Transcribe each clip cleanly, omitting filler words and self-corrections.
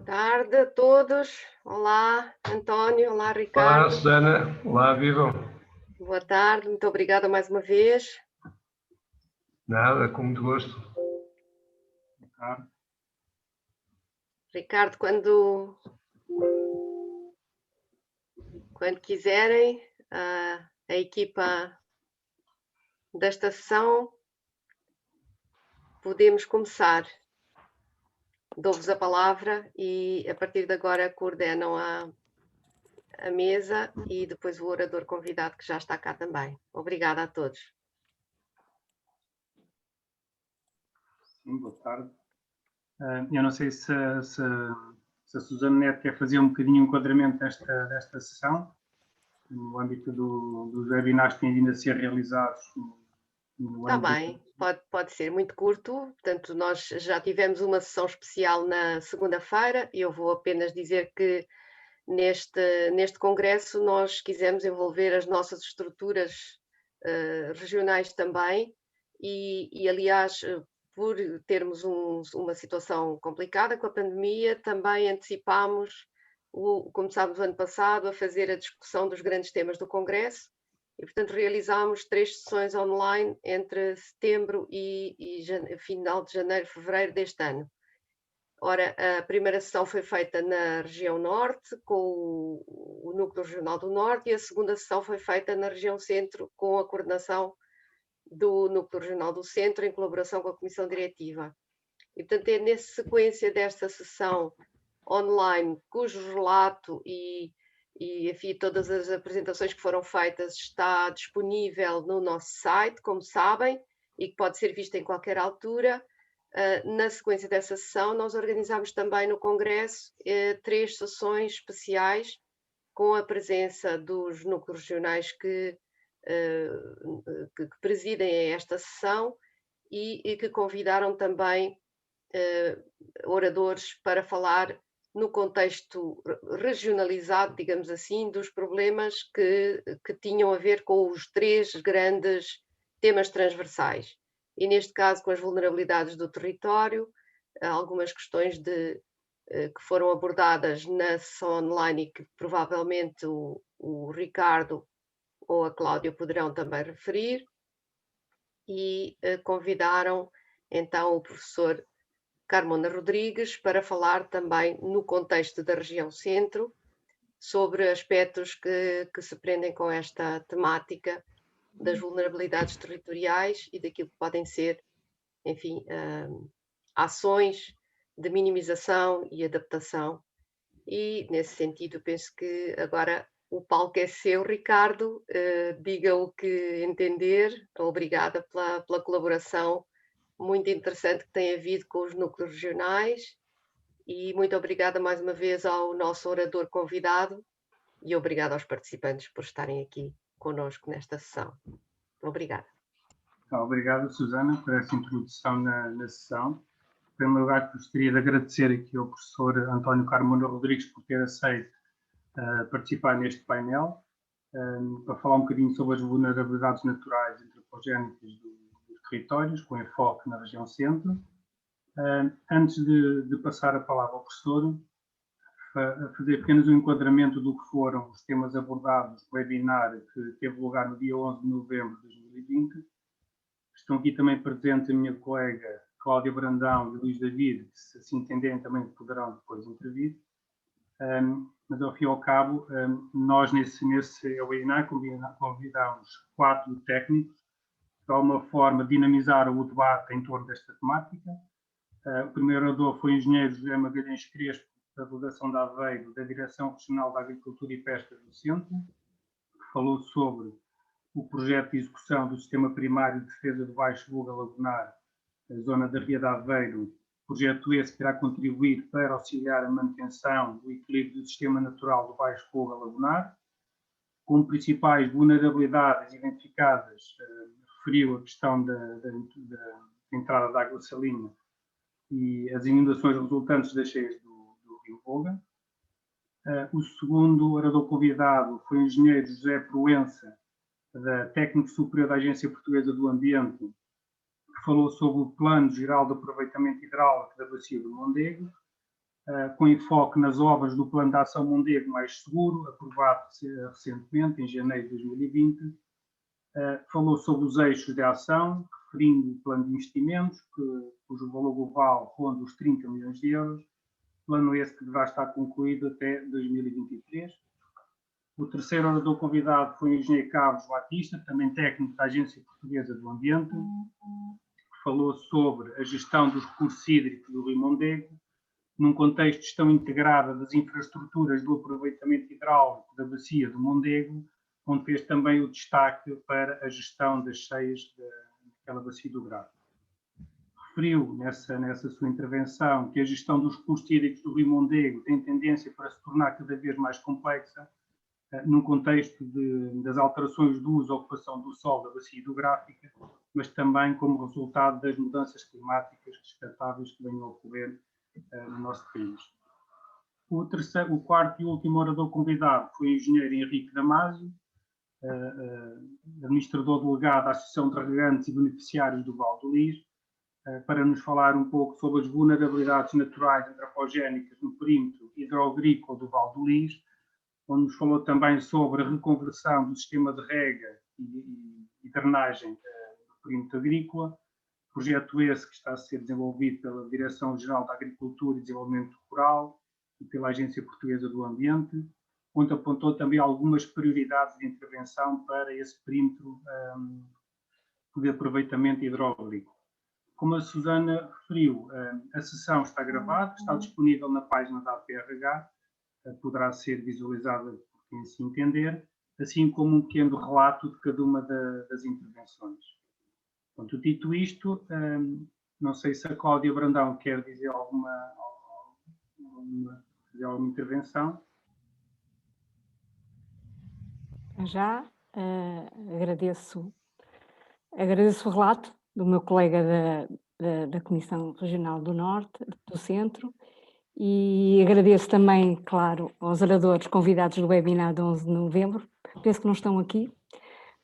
Tarde a todos. Olá, António. Olá, Olá, Ricardo. Susana. Olá, vivam. Boa tarde. Muito obrigada mais uma vez. Nada, com muito gosto. Ricardo, quando quiserem, a equipa desta sessão, podemos começar. Dou-vos a palavra e, a partir de agora, coordenam a mesa e depois o orador convidado que já está cá também. Obrigada a todos. Sim, boa tarde. Eu não sei se a Susana Neto quer fazer um bocadinho de enquadramento desta sessão, no âmbito dos webinars que têm vindo a ser realizados. Está bem, pode ser muito curto. Portanto, nós já tivemos uma sessão especial na segunda-feira e eu vou apenas dizer que neste congresso nós quisemos envolver as nossas estruturas regionais também e aliás, por termos uma situação complicada com a pandemia, também antecipámos, começámos o ano passado a fazer a discussão dos grandes temas do congresso. E, portanto, realizámos 3 sessões online entre setembro e final de janeiro, fevereiro deste ano. Ora, a primeira sessão foi feita na região norte, com o Núcleo Regional do Norte, e a segunda sessão foi feita na região centro, com a coordenação do Núcleo Regional do Centro, em colaboração com a Comissão Diretiva. E, portanto, é nessa sequência desta sessão online, cujo relato e enfim, todas as apresentações que foram feitas está disponível no nosso site, como sabem, e que pode ser vista em qualquer altura. Na sequência dessa sessão, nós organizamos também no Congresso 3 sessões especiais com a presença dos núcleos regionais que presidem esta sessão e que convidaram também oradores para falar no contexto regionalizado, digamos assim, dos problemas que tinham a ver com os 3 grandes temas transversais. E neste caso com as vulnerabilidades do território, algumas questões que foram abordadas na sessão online e que provavelmente o Ricardo ou a Cláudia poderão também referir, e convidaram então o professor Carmona Rodrigues para falar também no contexto da região centro sobre aspectos que se prendem com esta temática das vulnerabilidades territoriais e daquilo que podem ser, enfim, ações de minimização e adaptação. E, nesse sentido, penso que agora o palco é seu, Ricardo. Diga o que entender. Obrigada pela colaboração muito interessante que tem havido com os núcleos regionais e muito obrigada mais uma vez ao nosso orador convidado e obrigada aos participantes por estarem aqui conosco nesta sessão. Obrigada. Obrigado, Susana, por essa introdução na sessão. Em primeiro lugar, gostaria de agradecer aqui ao professor António Carmona Rodrigues por ter aceito participar neste painel para falar um bocadinho sobre as vulnerabilidades naturais antropogénicas dos territórios, com enfoque na região centro. Antes de passar a palavra ao professor, fazer apenas um enquadramento do que foram os temas abordados no webinar que teve lugar no dia 11 de novembro de 2020. Estão aqui também presentes a minha colega Cláudia Brandão e o Luís David, que, se assim entenderem, também poderão depois intervir. Mas, ao fim e ao cabo, nós nesse webinar convidámos 4 técnicos de alguma forma dinamizar o debate em torno desta temática. O primeiro orador foi o engenheiro José Magalhães Crespo, da Delegação de Aveiro, da Direção Regional da Agricultura e Pesca do Centro, que falou sobre o projeto de execução do Sistema Primário de Defesa do Baixo Buga Lagunar, a zona da Ria de Aveiro, projeto esse que irá contribuir para auxiliar a manutenção do equilíbrio do sistema natural do Baixo Buga Lagunar. Como principais vulnerabilidades identificadas, referiu a questão da entrada de água salina e as inundações resultantes das cheias do Rio Voga. O segundo orador convidado foi o engenheiro José Proença, da Técnico Superior da Agência Portuguesa do Ambiente, que falou sobre o Plano Geral de Aproveitamento Hidráulico da Bacia do Mondego. com enfoque nas obras do Plano de Ação Mondego Mais Seguro, aprovado recentemente, em janeiro de 2020. Falou sobre os eixos de ação, referindo o plano de investimentos, cujo valor global ronda os 30 milhões de euros, plano esse que deverá estar concluído até 2023. O terceiro orador convidado foi o engenheiro Carlos Batista, também técnico da Agência Portuguesa do Ambiente, que falou sobre a gestão dos recursos hídricos do Rio Mondego, num contexto de gestão integrada das infraestruturas do aproveitamento hidráulico da bacia do Mondego, onde fez também o destaque para a gestão das cheias daquela bacia hidrográfica. Referiu nessa sua intervenção que a gestão dos recursos hídricos do Rio Mondego tem tendência para se tornar cada vez mais complexa, num contexto das alterações do uso e ocupação do solo da bacia hidrográfica, mas também como resultado das mudanças climáticas expectáveis que venham a ocorrer no nosso país. O quarto e último orador convidado foi o engenheiro Henrique Damasio, administrador delegado da Associação de Regantes e Beneficiários do Val do Lis, para nos falar um pouco sobre as vulnerabilidades naturais antropogénicas no perímetro hidroagrícola do Val do Lis, onde nos falou também sobre a reconversão do sistema de rega e drenagem do perímetro agrícola, projeto esse que está a ser desenvolvido pela Direção-Geral da Agricultura e Desenvolvimento Rural e pela Agência Portuguesa do Ambiente, onde apontou também algumas prioridades de intervenção para esse perímetro de aproveitamento hidroagrícola. Como a Susana referiu, a sessão está gravada, está disponível na página da APRH, poderá ser visualizada por quem se entender, assim como um pequeno relato de cada uma das intervenções. Portanto, dito isto, não sei se a Cláudia Brandão quer dizer alguma intervenção. Já agradeço o relato do meu colega da Comissão Regional do Norte, do Centro, e agradeço também, claro, aos oradores convidados do webinar de 11 de novembro. Penso que não estão aqui,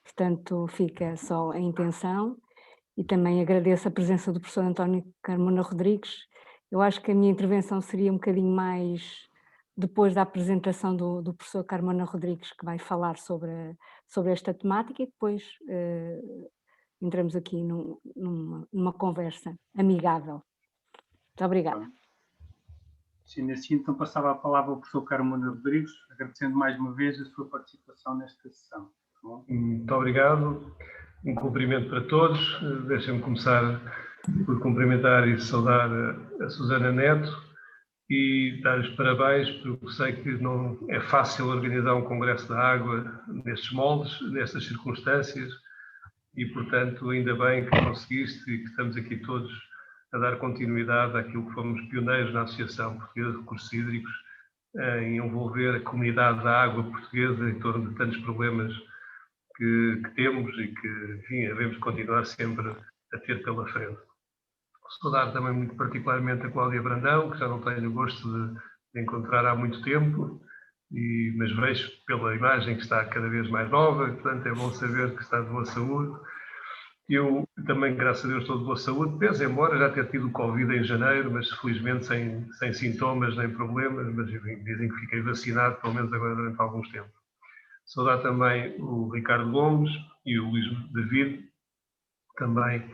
portanto fica só a intenção, e também agradeço a presença do professor António Carmona Rodrigues. Eu acho que a minha intervenção seria um bocadinho mais depois da apresentação do professor Carmona Rodrigues, que vai falar sobre esta temática, e depois entramos aqui numa conversa amigável. Muito obrigada. Sim, assim, então passava a palavra ao professor Carmona Rodrigues, agradecendo mais uma vez a sua participação nesta sessão. Muito obrigado. Um cumprimento para todos. Deixem-me começar por cumprimentar e saudar a Susana Neto e dar-lhes parabéns, porque sei que não é fácil organizar um congresso da água nestes moldes, nestas circunstâncias, e, portanto, ainda bem que conseguiste e que estamos aqui todos a dar continuidade àquilo que fomos pioneiros na Associação Portuguesa de Recursos Hídricos, em envolver a comunidade da água portuguesa em torno de tantos problemas que temos e que, enfim, devemos continuar sempre a ter pela frente. Saudar também muito particularmente a Cláudia Brandão, que já não tenho o gosto de encontrar há muito tempo, mas vejo pela imagem que está cada vez mais nova, portanto é bom saber que está de boa saúde. Eu também, graças a Deus, estou de boa saúde, pese embora já ter tido Covid em janeiro, mas felizmente sem sintomas nem problemas, mas enfim, dizem que fiquei vacinado, pelo menos agora durante alguns tempos. Saudar também o Ricardo Gomes e o Luís David, também,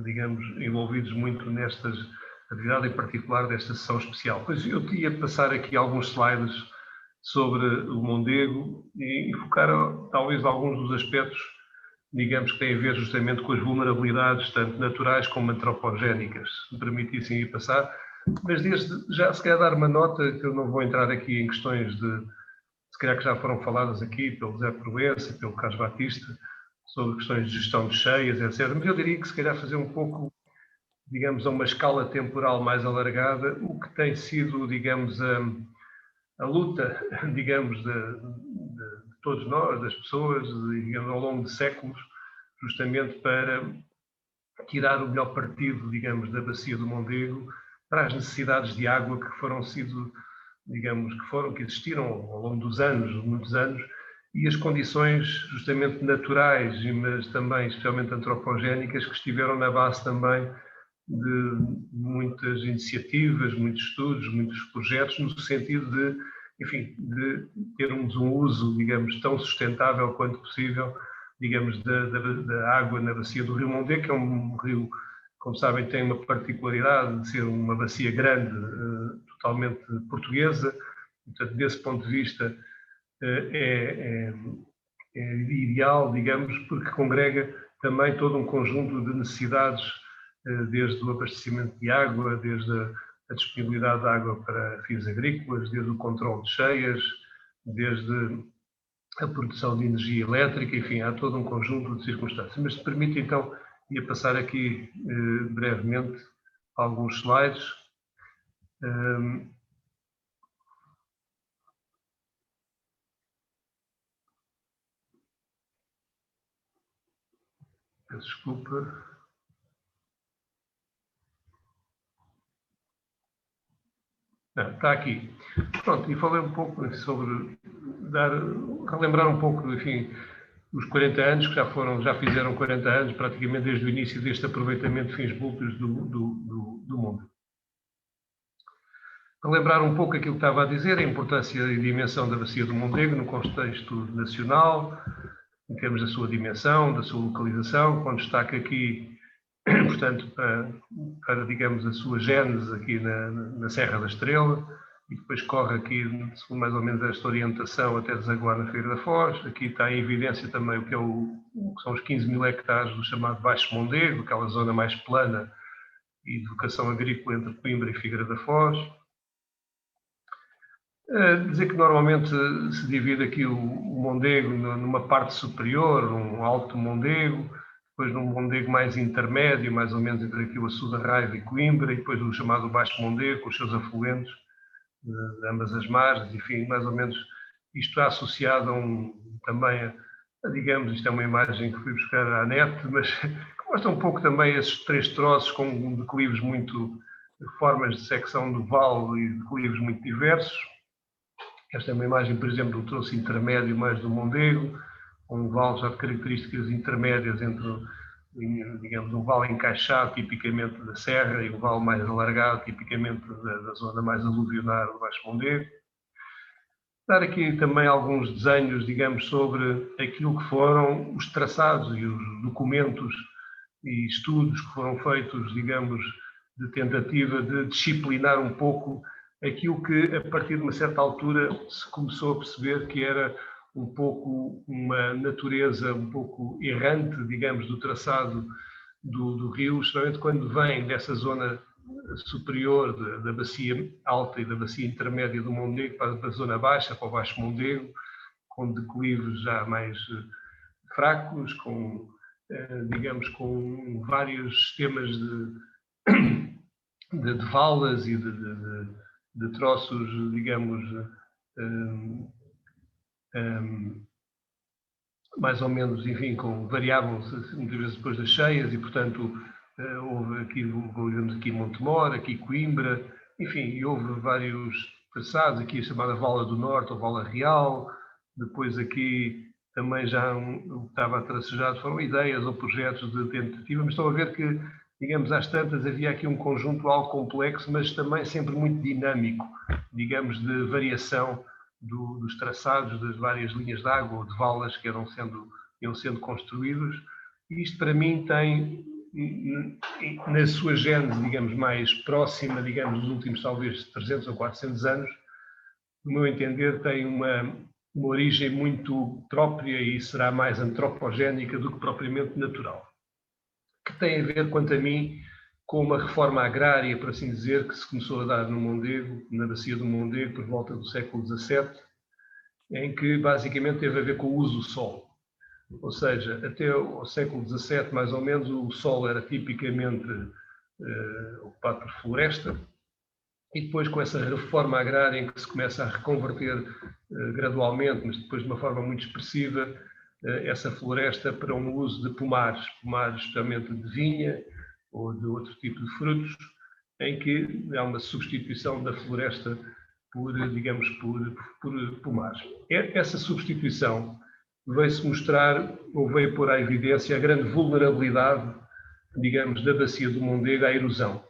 digamos, envolvidos muito nestas atividades, em particular desta sessão especial. Pois eu ia passar aqui alguns slides sobre o Mondego e focar talvez alguns dos aspectos, digamos, que têm a ver justamente com as vulnerabilidades, tanto naturais como antropogénicas, se me permitissem ir passar. Mas desde já, se calhar, dar uma nota, que eu não vou entrar aqui em questões se calhar que já foram faladas aqui pelo Zé Proença, pelo Carlos Batista, sobre questões de gestão de cheias, etc. Mas eu diria que se calhar fazer um pouco, digamos, a uma escala temporal mais alargada, o que tem sido, digamos, a luta, digamos, de todos nós, das pessoas, digamos, ao longo de séculos, justamente para tirar o melhor partido, digamos, da bacia do Mondego para as necessidades de água que existiram ao longo dos anos, muitos anos, e as condições justamente naturais, mas também especialmente antropogénicas, que estiveram na base também de muitas iniciativas, muitos estudos, muitos projetos, no sentido de, enfim, de termos um uso, digamos, tão sustentável quanto possível, digamos, da água na bacia do Rio Mondego, que é um rio, como sabem, tem uma particularidade de ser uma bacia grande, totalmente portuguesa. Portanto, desse ponto de vista, é ideal, digamos, porque congrega também todo um conjunto de necessidades, desde o abastecimento de água, desde a disponibilidade de água para fins agrícolas, desde o controle de cheias, desde a produção de energia elétrica, enfim, há todo um conjunto de circunstâncias. Mas se permite, então, ia passar aqui brevemente alguns slides. Peço desculpa. Não, está aqui. Pronto, e falei um pouco sobre relembrar um pouco, enfim, os 40 anos que já fizeram 40 anos, praticamente desde o início deste aproveitamento de fins múltiplos do mundo. Relembrar um pouco aquilo que estava a dizer, a importância e dimensão da bacia do Mondego no contexto nacional, em termos da sua dimensão, da sua localização, com destaque aqui, portanto, para digamos, a sua gênese aqui na Serra da Estrela, e depois corre aqui, mais ou menos, esta orientação até desaguar na Feira da Foz. Aqui está em evidência também o que são os 15 mil hectares do chamado Baixo Mondego, aquela zona mais plana e de vocação agrícola entre Coimbra e Figueira da Foz. Dizer que normalmente se divide aqui o Mondego numa parte superior, um alto Mondego, depois num Mondego mais intermédio, mais ou menos entre aqui o Açu da Raiva e Coimbra, e depois o chamado Baixo Mondego, com os seus afluentes de ambas as margens, enfim, mais ou menos isto está associado também digamos, isto é uma imagem que fui buscar à net, mas que mostra um pouco também esses três troços com declives formas de secção do vale e declives muito diversos. Esta é uma imagem, por exemplo, do troço intermédio mais do Mondego, um vale já de características intermédias entre, digamos, um vale encaixado, tipicamente da Serra, e um vale mais alargado, tipicamente da zona mais aluvionar do Baixo Mondego. Dar aqui também alguns desenhos, digamos, sobre aquilo que foram os traçados e os documentos e estudos que foram feitos, digamos, de tentativa de disciplinar um pouco aquilo que, a partir de uma certa altura, se começou a perceber que era um pouco uma natureza um pouco errante, digamos, do traçado do rio, especialmente quando vem dessa zona superior da bacia alta e da bacia intermédia do Mondego para a zona baixa, para o Baixo Mondego, com declives já mais fracos, digamos, com vários sistemas de valas e de troços, digamos, mais ou menos, enfim, variavam-se muitas vezes depois das cheias e, portanto, houve aqui, digamos, aqui Montemor, aqui Coimbra, enfim, e houve vários traçados, aqui a chamada Vala do Norte ou Vala Real, depois aqui também já estava tracejado, foram ideias ou projetos de tentativa, mas estão a ver que, digamos, às tantas havia aqui um conjunto algo complexo, mas também sempre muito dinâmico, digamos, de variação dos traçados das várias linhas de água ou de valas que iam sendo construídos. E isto, para mim, tem, na sua gênese, digamos, mais próxima, digamos, dos últimos, talvez, 300 ou 400 anos, no meu entender, tem uma origem muito própria e será mais antropogénica do que propriamente natural, que tem a ver, quanto a mim, com uma reforma agrária, por assim dizer, que se começou a dar no Mondego, na bacia do Mondego, por volta do século XVII, em que basicamente teve a ver com o uso do solo. Ou seja, até o século XVII, mais ou menos, o solo era tipicamente ocupado por floresta, e depois com essa reforma agrária em que se começa a reconverter gradualmente, mas depois de uma forma muito expressiva, essa floresta para um uso de pomares especialmente de vinha ou de outro tipo de frutos, em que há uma substituição da floresta por, digamos, por pomares. Essa substituição veio-se mostrar, ou veio pôr à evidência, a grande vulnerabilidade digamos, da bacia do Mondego à erosão.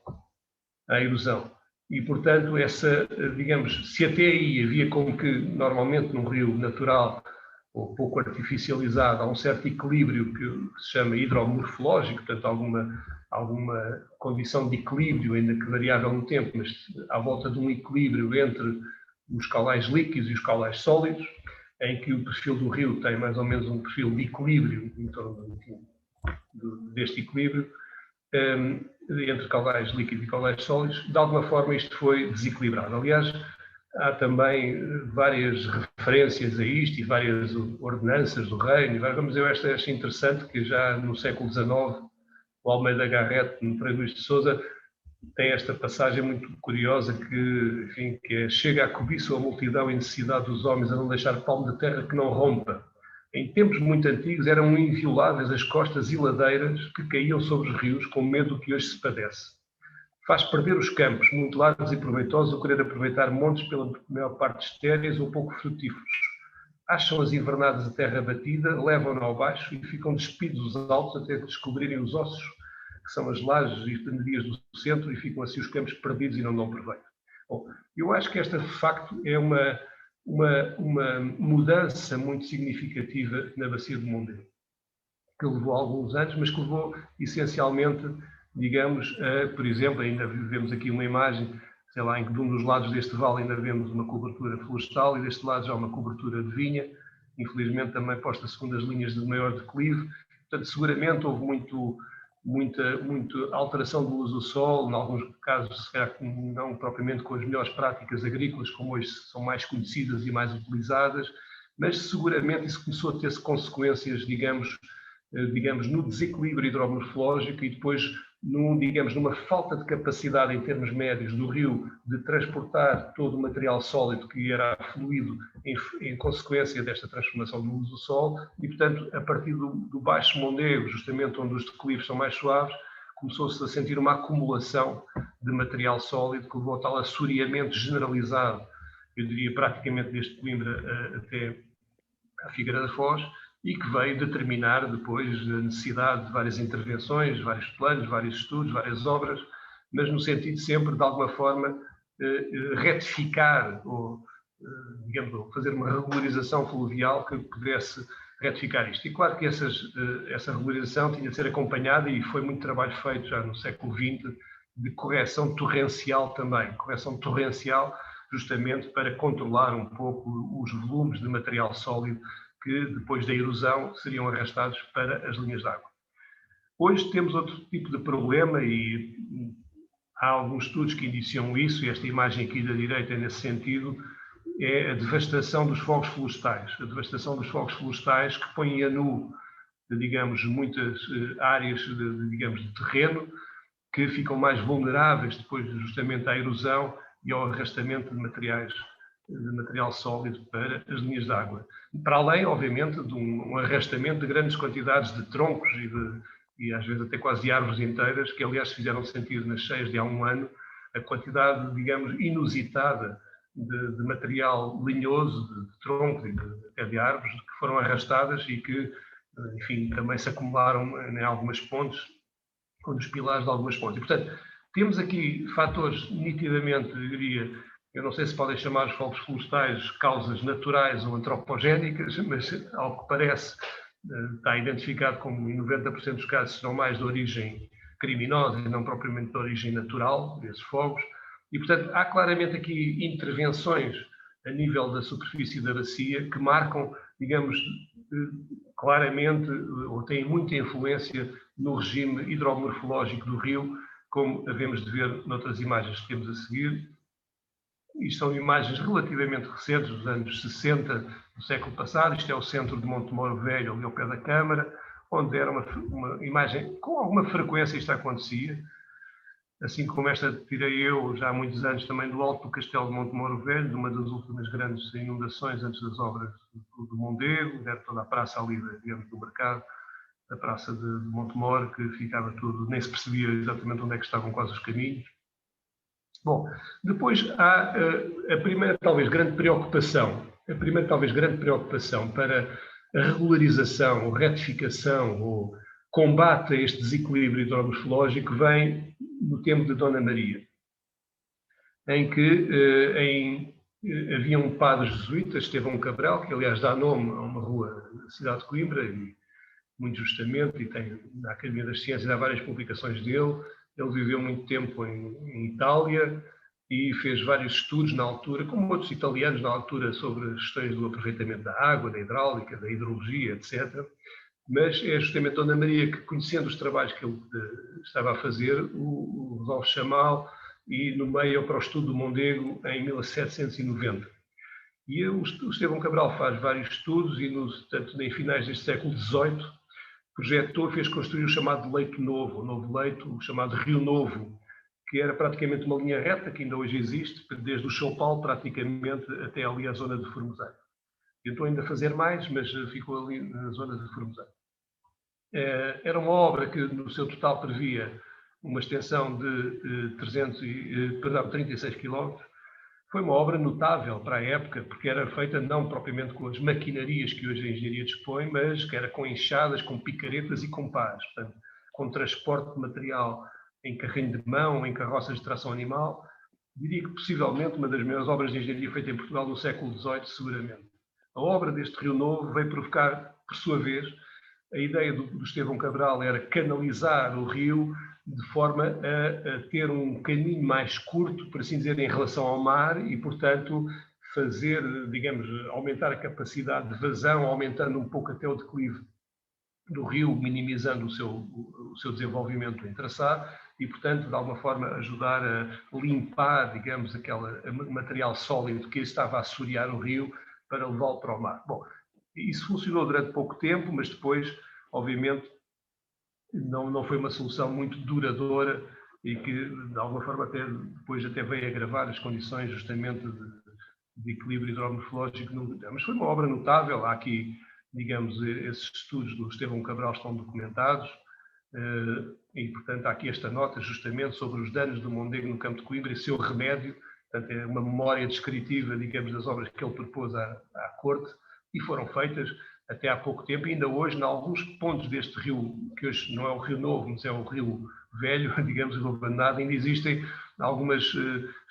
E, portanto, digamos, se até aí havia como que, normalmente, num rio natural ou pouco artificializado, há um certo equilíbrio que se chama hidromorfológico, portanto, alguma condição de equilíbrio, ainda que variável no tempo, mas à volta de um equilíbrio entre os caudais líquidos e os caudais sólidos, em que o perfil do rio tem mais ou menos um perfil de equilíbrio, em torno deste equilíbrio, entre caudais líquidos e caudais sólidos. De alguma forma isto foi desequilibrado. Aliás, há também várias referências a isto e várias ordenanças do reino. Vamos dizer, esta acho interessante, que já no século XIX, o Almeida Garrett, no Frei Luís de Sousa, tem esta passagem muito curiosa que, enfim, chega a cobiça a multidão e necessidade dos homens a não deixar palmo de terra que não rompa. Em tempos muito antigos eram invioláveis as costas e ladeiras que caíam sobre os rios com medo do que hoje se padece. Faz perder os campos, muito largos e proveitosos, o querer aproveitar montes pela maior parte estéreis ou pouco frutíferos. Acham as invernadas a terra batida, levam-na ao baixo e ficam despidos os altos até descobrirem os ossos, que são as lajes e penerias do centro, e ficam assim os campos perdidos e não dão proveito. Bom, eu acho que esta, de facto, é uma mudança muito significativa na bacia do Mondego, que levou alguns anos, mas que levou essencialmente, digamos, por exemplo, ainda vemos aqui uma imagem, sei lá, em que de um dos lados deste vale ainda vemos uma cobertura florestal e deste lado já uma cobertura de vinha, infelizmente também posta segundo as linhas de maior declive. Portanto, seguramente houve muita alteração de luz do sol, em alguns casos, se calhar, não propriamente com as melhores práticas agrícolas, como hoje são mais conhecidas e mais utilizadas, mas seguramente isso começou a ter consequências, digamos, no desequilíbrio hidromorfológico e depois, numa falta de capacidade em termos médios do rio de transportar todo o material sólido que era fluído em consequência desta transformação do uso do sol e, portanto, a partir do Baixo Mondego, justamente onde os declives são mais suaves, começou-se a sentir uma acumulação de material sólido que levou a tal assoreamento generalizado, eu diria praticamente desde Coimbra até a Figueira da Foz, e que veio determinar depois a necessidade de várias intervenções, vários planos, vários estudos, várias obras, mas no sentido sempre, de alguma forma, retificar ou, digamos, fazer uma regularização fluvial que pudesse retificar isto. E claro que essa regularização tinha de ser acompanhada, e foi muito trabalho feito já no século XX, de correção torrencial também, justamente para controlar um pouco os volumes de material sólido que depois da erosão seriam arrastados para as linhas de água. Hoje temos outro tipo de problema e há alguns estudos que indiciam isso, e esta imagem aqui da direita é nesse sentido, é a devastação dos fogos florestais. A devastação dos fogos florestais que põe a nu, digamos, muitas áreas de terreno que ficam mais vulneráveis depois justamente à erosão e ao arrastamento de material sólido para as linhas de água. Para além, obviamente, de um arrastamento de grandes quantidades de troncos e às vezes até quase de árvores inteiras, que aliás se fizeram sentir nas cheias de há um ano, a quantidade, digamos, inusitada de material linhoso, de troncos e até de árvores, que foram arrastadas e que, enfim, também se acumularam em algumas pontes, ou nos pilares de algumas pontes. E, portanto, temos aqui fatores nitidamente, eu diria, eu não sei se podem chamar os fogos florestais causas naturais ou antropogénicas, mas, ao que parece, está identificado como, em 90% dos casos, serão mais de origem criminosa e não propriamente de origem natural, desses fogos. E, portanto, há claramente aqui intervenções a nível da superfície da bacia que marcam, digamos, claramente, ou têm muita influência no regime hidromorfológico do rio, como havemos de ver noutras imagens que temos a seguir. Isto são imagens relativamente recentes, dos anos 60 do século passado. Isto é o centro de Montemoro Velho, ali ao pé da Câmara, onde era uma imagem, com alguma frequência isto acontecia, assim como esta tirei eu já há muitos anos também do alto do Castelo de Montemoro Velho, de uma das últimas grandes inundações antes das obras do Mondego, era toda a praça ali, digamos, do mercado, a praça de Montemoro, que ficava tudo, nem se percebia exatamente onde é que estavam quase os caminhos. Bom, depois há a primeira, talvez, grande preocupação para a regularização, ou retificação, ou combate a este desequilíbrio hidromorfológico vem no tempo de Dona Maria, em que havia um padre jesuíta, Estevão Cabral, que aliás dá nome a uma rua da cidade de Coimbra, e muito justamente, e tem na Academia das Ciências, há várias publicações dele. Ele viveu muito tempo em Itália e fez vários estudos na altura, como outros italianos na altura, sobre as questões do aproveitamento da água, da hidráulica, da hidrologia, etc. Mas é justamente Dona Maria que, conhecendo os trabalhos que ele estava a fazer, o resolve chamá-lo e nomeia para o estudo do Mondego em 1790. E o Estevão Cabral faz vários estudos e, tanto em finais deste século XVIII, projetou e fez construir o chamado Leito Novo, o novo leito, o chamado Rio Novo, que era praticamente uma linha reta, que ainda hoje existe, desde o São Paulo praticamente até ali à zona de Formosão. Tentou ainda fazer mais, mas ficou ali na zona de Formosão. Era uma obra que no seu total previa uma extensão de 36 km. Foi uma obra notável para a época, porque era feita não propriamente com as maquinarias que hoje a engenharia dispõe, mas que era com enxadas, com picaretas e com pás, portanto, com transporte de material em carrinho de mão, em carroças de tração animal. Diria que possivelmente uma das maiores obras de engenharia feita em Portugal no século XVIII, seguramente. A obra deste Rio Novo veio provocar, por sua vez, a ideia do Estevão Cabral era canalizar o rio de forma a ter um caminho mais curto, por assim dizer, em relação ao mar e, portanto, fazer, digamos, aumentar a capacidade de vazão, aumentando um pouco até o declive do rio, minimizando o seu desenvolvimento em traçado e, portanto, de alguma forma ajudar a limpar, digamos, aquele material sólido que estava a assorear o rio para levá-lo para o mar. Bom, isso funcionou durante pouco tempo, mas depois, obviamente, não foi uma solução muito duradoura e que, de alguma forma, depois veio agravar as condições justamente de equilíbrio hidromorfológico. Mas foi uma obra notável. Há aqui, digamos, esses estudos do Estevão Cabral estão documentados e, portanto, há aqui esta nota justamente sobre os danos do Mondego no campo de Coimbra e seu remédio. Portanto, é uma memória descritiva, digamos, das obras que ele propôs à corte e foram feitas até há pouco tempo, e ainda hoje, em alguns pontos deste rio, que hoje não é o Rio Novo, mas é o Rio Velho, digamos, o abandonado, ainda existem algumas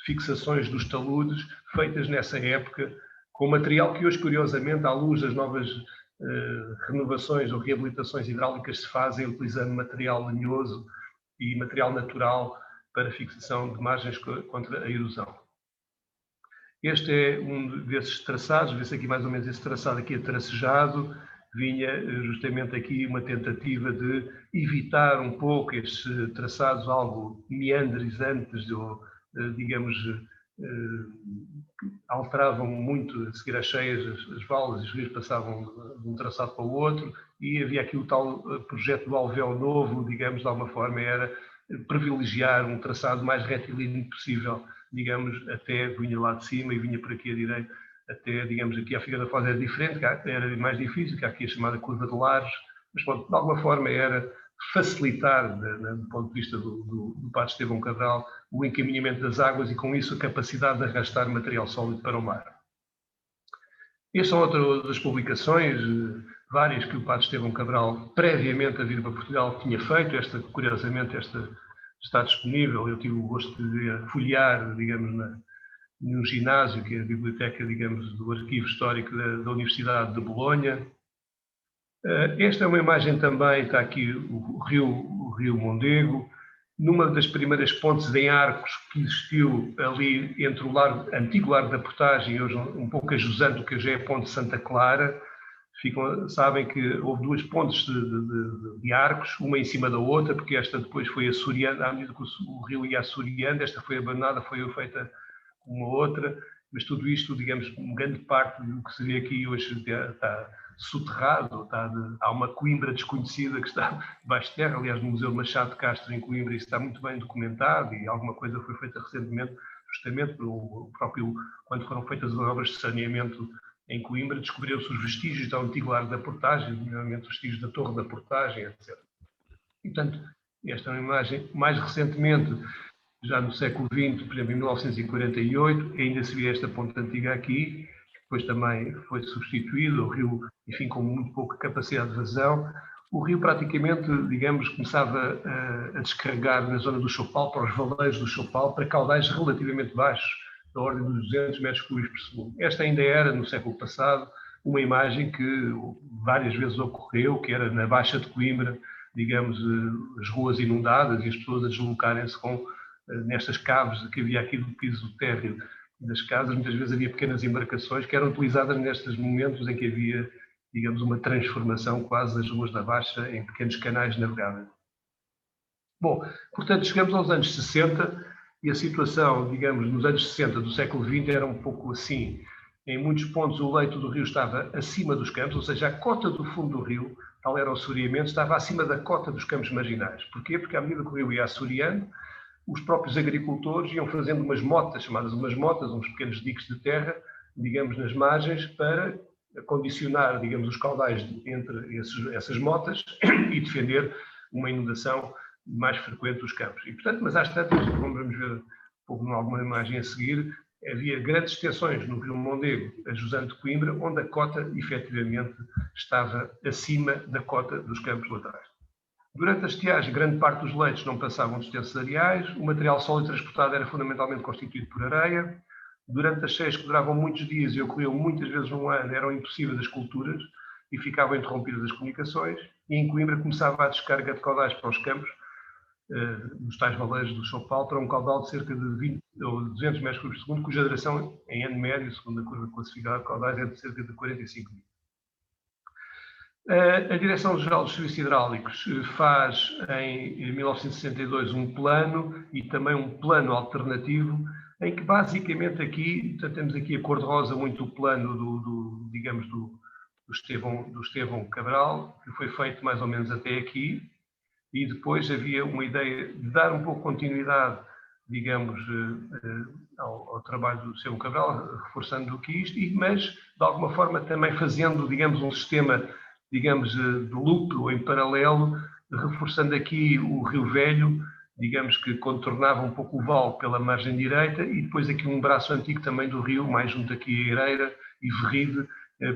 fixações dos taludes feitas nessa época, com material que hoje, curiosamente, à luz das novas renovações ou reabilitações hidráulicas, se fazem utilizando material lenhoso e material natural para fixação de margens contra a erosão. Este é um desses traçados, vê-se aqui mais ou menos esse traçado aqui atracejado, vinha justamente aqui uma tentativa de evitar um pouco estes traçados algo meandrizantes, ou, digamos, alteravam muito a seguir às cheias, as valas e os rios passavam de um traçado para o outro, e havia aqui o tal projeto do Alvéolo Novo, digamos, de alguma forma era privilegiar um traçado mais retilíneo possível, digamos, até vinha lá de cima e vinha por aqui à direita, até, digamos, aqui a Figueira da Foz era diferente, era mais difícil, que há aqui a chamada curva de Lares, mas pronto, de alguma forma era facilitar, do ponto de vista do Padre Estevão Cabral, o encaminhamento das águas e com isso a capacidade de arrastar material sólido para o mar. Estas são outras publicações, várias que o Padre Estevão Cabral, previamente a vir para Portugal, tinha feito. Curiosamente, esta está disponível. Eu tive o gosto de folhear, digamos, num ginásio, que é a biblioteca, digamos, do Arquivo Histórico da Universidade de Bolonha. Esta é uma imagem também, está aqui o Rio Mondego, numa das primeiras pontes em arcos que existiu ali entre o antigo Largo da Portagem, hoje um pouco a jusante do que hoje é a Ponte Santa Clara. Sabem que houve duas pontes de arcos, uma em cima da outra, porque esta depois foi assoreando, à medida que o rio ia assoreando, esta foi abandonada, foi feita uma outra, mas tudo isto, digamos, uma grande parte do que se vê aqui hoje está soterrado, há uma Coimbra desconhecida que está debaixo de terra. Aliás, no Museu Machado de Castro, em Coimbra, isso está muito bem documentado e alguma coisa foi feita recentemente, justamente pelo próprio, quando foram feitas as obras de saneamento em Coimbra, descobriram-se os vestígios do antigo Largo da Portagem, nomeadamente os vestígios da Torre da Portagem, etc. E, portanto, esta é uma imagem, mais recentemente, já no século XX, por exemplo, em 1948, ainda se vê esta ponte antiga aqui, que depois também foi substituída, o rio, enfim, com muito pouca capacidade de vazão. o rio praticamente, digamos, começava a descarregar na zona do Choupal, para os valeiros do Choupal, para caudais relativamente baixos, da ordem dos 200 metros cúbicos por segundo. Esta ainda era, no século passado, uma imagem que várias vezes ocorreu, que era na Baixa de Coimbra, digamos, as ruas inundadas e as pessoas a deslocarem-se nestas caves que havia aqui do piso térreo das casas. Muitas vezes havia pequenas embarcações que eram utilizadas nestes momentos em que havia, digamos, uma transformação quase das ruas da Baixa em pequenos canais navegáveis. Bom, portanto, chegamos aos anos 60 e a situação, digamos, nos anos 60 do século XX era um pouco assim. Em muitos pontos o leito do rio estava acima dos campos, ou seja, a cota do fundo do rio, tal era o assoreamento, estava acima da cota dos campos marginais. Porquê? Porque à medida que o rio ia assoreando, os próprios agricultores iam fazendo umas motas, chamadas umas motas, uns pequenos diques de terra, digamos, nas margens, para condicionar, digamos, os caudais entre essas motas e defender uma inundação mais frequente dos campos. E, portanto, mas às tantas, como vamos ver um pouco em alguma imagem a seguir, havia grandes extensões no rio Mondego, a jusante de Coimbra, onde a cota, efetivamente, estava acima da cota dos campos laterais. Durante a estiagem, grande parte dos leitos não passavam de extensos areais, o material sólido transportado era fundamentalmente constituído por areia. Durante as cheias, que duravam muitos dias e ocorriam muitas vezes num ano, eram impossíveis as culturas e ficavam interrompidas as comunicações. E em Coimbra começava a descarga de caudais para os campos, nos tais valeiros do Choupal, para um caudal de cerca de 20 ou 200 metros por segundo, cuja duração, em ano médio, segundo a curva classificada de caudais, é de cerca de 45 dias. A Direção-Geral dos Serviços Hidráulicos faz, em 1962, um plano e também um plano alternativo, em que basicamente aqui, temos aqui a cor-de-rosa muito o plano digamos, do Estevão Cabral, que foi feito mais ou menos até aqui, e depois havia uma ideia de dar um pouco de continuidade, digamos, ao trabalho do Estevão Cabral, reforçando o que isto, mas de alguma forma também fazendo, digamos, um sistema, digamos, de loop ou em paralelo, reforçando aqui o Rio Velho, digamos que contornava um pouco o vale pela margem direita e depois aqui um braço antigo também do rio, mais junto aqui a Ereira e Verride,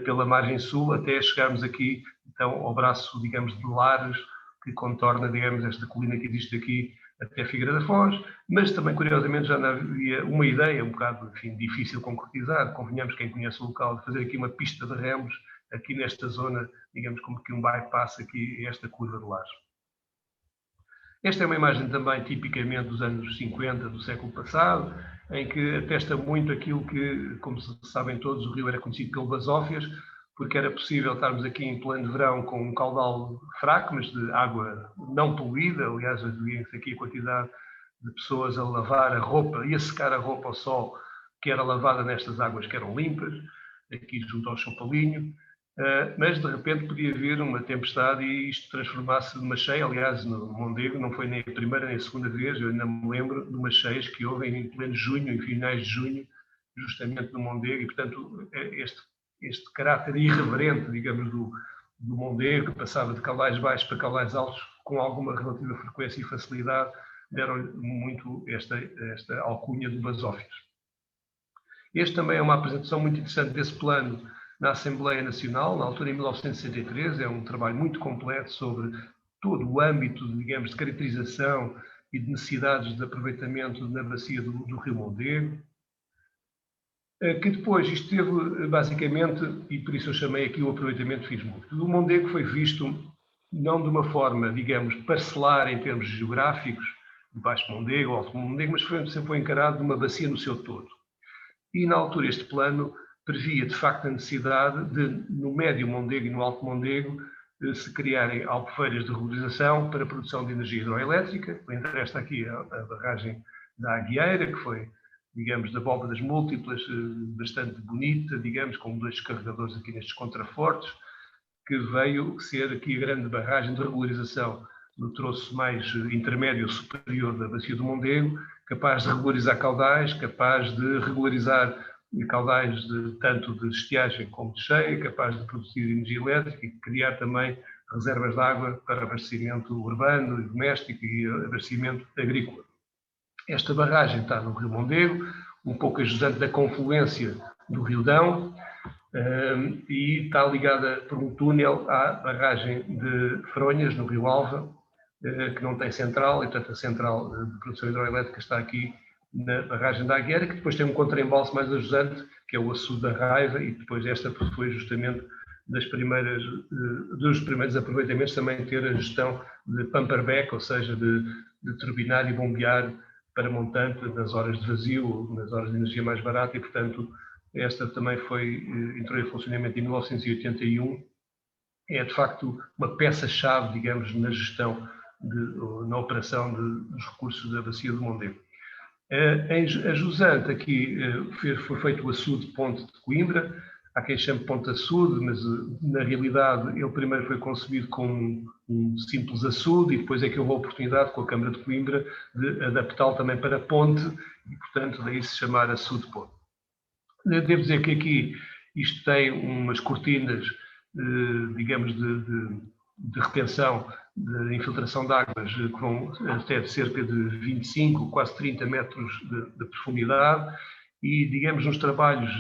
pela margem sul, até chegarmos aqui então ao braço, digamos, de Lares, que contorna, digamos, esta colina que existe aqui até Figueira da Foz, mas também, curiosamente, já havia uma ideia um bocado, enfim, difícil de concretizar, convenhamos, quem conhece o local, de fazer aqui uma pista de remos, aqui nesta zona, digamos, como que um bypass aqui, esta curva de Lares. Esta é uma imagem também tipicamente dos anos 50 do século passado, em que atesta muito aquilo que, como sabem todos, o rio era conhecido pelo basófias, porque era possível estarmos aqui em pleno verão com um caudal fraco, mas de água não poluída. Aliás, havia-se aqui a quantidade de pessoas a lavar a roupa e a secar a roupa ao sol, que era lavada nestas águas que eram limpas, aqui junto ao Chopalinho. Mas de repente podia vir uma tempestade e isto transformasse numa cheia. Aliás, no Mondego não foi nem a primeira nem a segunda vez, eu ainda me lembro de umas cheias que houve em pleno junho, em finais de junho, justamente no Mondego, e portanto este caráter irreverente, digamos, do Mondego, que passava de caudais baixos para caudais altos com alguma relativa frequência e facilidade, deram-lhe muito esta alcunha do basófias. Este também é uma apresentação muito interessante desse plano na Assembleia Nacional, na altura em 1963, é um trabalho muito completo sobre todo o âmbito, digamos, de caracterização e de necessidades de aproveitamento na bacia do Rio Mondego, que depois isto teve basicamente, e por isso eu chamei aqui o aproveitamento fismológico. O Mondego foi visto não de uma forma, digamos, parcelar em termos geográficos, de Baixo Mondego ou Alto Mondego, mas sempre foi encarado de uma bacia no seu todo. E na altura este plano previa, de facto, a necessidade de, no médio Mondego e no alto Mondego, se criarem albufeiras de regularização para a produção de energia hidroelétrica. Interessa aqui a barragem da Aguieira, que foi, digamos, de abóbadas múltiplas, bastante bonita, digamos, com 2 descarregadores aqui nestes contrafortes, que veio ser aqui a grande barragem de regularização no troço mais intermédio superior da bacia do Mondego, capaz de regularizar caudais, capaz de regularizar caudais tanto de estiagem como de cheia, capaz de produzir energia elétrica e criar também reservas de água para abastecimento urbano e doméstico e abastecimento agrícola. Esta barragem está no Rio Mondego, um pouco ajudante da confluência do Rio Dão, e está ligada por um túnel à barragem de Fronhas, no Rio Alva, que não tem central, e portanto a central de produção hidroelétrica está aqui na barragem da Agueira, que depois tem um contraembalse mais ajusante, que é o Açude da Raiva, e depois esta foi justamente dos primeiros aproveitamentos também ter a gestão de pumper-back, ou seja, de turbinar e bombear para montante nas horas de vazio, nas horas de energia mais barata, e portanto esta também entrou em funcionamento em 1981. É de facto uma peça-chave, digamos, na gestão, na operação dos recursos da bacia do Mondego. A jusante aqui foi feito o açude Ponte de Coimbra. Há quem chame Ponte Açude, mas na realidade ele primeiro foi concebido como um simples açude e depois é que houve a oportunidade com a Câmara de Coimbra de adaptá-lo também para ponte e, portanto, daí se chamar açude Ponte. Devo dizer que aqui isto tem umas cortinas, digamos, de retenção, de infiltração de águas que vão até de cerca de 25, quase 30 metros de profundidade e, digamos, nos trabalhos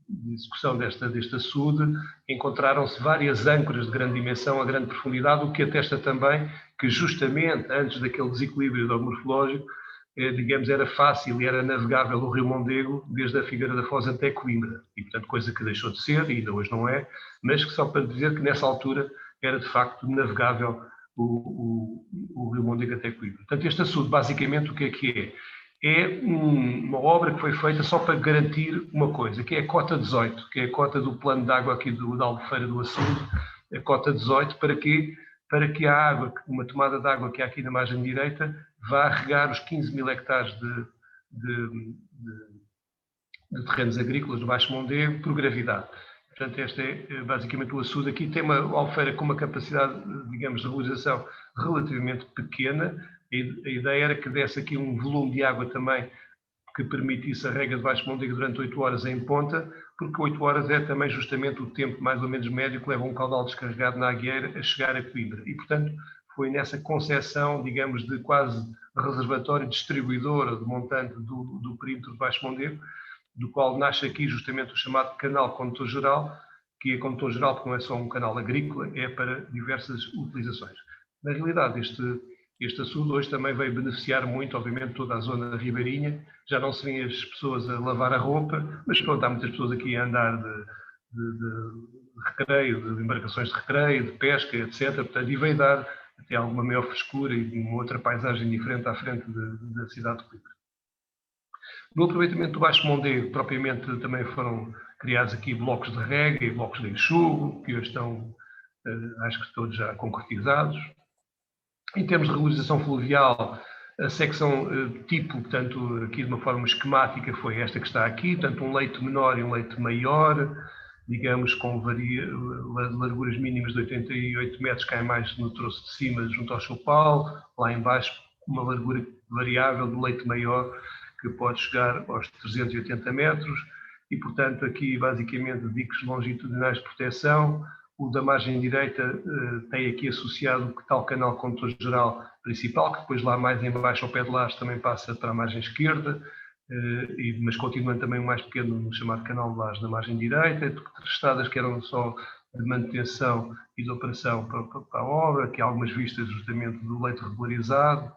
de execução deste açude encontraram-se várias âncoras de grande dimensão a grande profundidade, o que atesta também que justamente antes daquele desequilíbrio morfológico, digamos, era fácil e era navegável o Rio Mondego desde a Figueira da Foz até Coimbra. E, portanto, coisa que deixou de ser, e ainda hoje não é, mas que só para dizer que nessa altura era de facto navegável o Rio Mondego até Coimbra. Portanto, este açude, basicamente, o que é? É uma obra que foi feita só para garantir uma coisa, que é a cota 18, que é a cota do plano de água aqui da Albufeira do Açude, a cota 18, para que a água, uma tomada de água que há aqui na margem direita, vá regar os 15 mil hectares de terrenos agrícolas do Baixo Mondego por gravidade. Portanto, este é basicamente o açude. Aqui tem uma albufeira com uma capacidade, digamos, de realização relativamente pequena. A ideia era que desse aqui um volume de água também que permitisse a rega de Baixo Mondego durante 8 horas em ponta, porque 8 horas é também justamente o tempo mais ou menos médio que leva um caudal descarregado na Agueira a chegar a Coimbra. E, portanto, foi nessa concepção, digamos, de quase reservatório distribuidor de montante do perímetro de Baixo Mondego, do qual nasce aqui justamente o chamado canal condutor geral, que é condutor geral porque não é só um canal agrícola, é para diversas utilizações. Na realidade, este açude hoje também veio beneficiar muito, obviamente, toda a zona ribeirinha. Já não se vêem as pessoas a lavar a roupa, mas pronto, há muitas pessoas aqui a andar de recreio, de embarcações de recreio, de pesca, etc. Portanto, e veio dar até alguma maior frescura e uma outra paisagem diferente à frente da cidade de Coimbra. No aproveitamento do Baixo Mondego, propriamente, também foram criados aqui blocos de rega e blocos de enxugo, que hoje estão, acho que todos já concretizados. Em termos de regularização fluvial, a secção tipo, portanto, aqui de uma forma esquemática, foi esta que está aqui, portanto, um leito menor e um leito maior, digamos, com larguras mínimas de 88 metros, cai mais no troço de cima, junto ao chopal, lá em baixo, uma largura variável do leito maior, que pode chegar aos 380 metros, e, portanto, aqui, basicamente, diques longitudinais de proteção. O da margem direita tem aqui associado o tal canal condutor geral principal, que depois lá mais em baixo, ao pé de laje, também passa para a margem esquerda, mas continuando também o mais pequeno no chamado canal de laje na margem direita, estradas que eram só de manutenção e de operação para a obra, que há algumas vistas justamente do leito regularizado.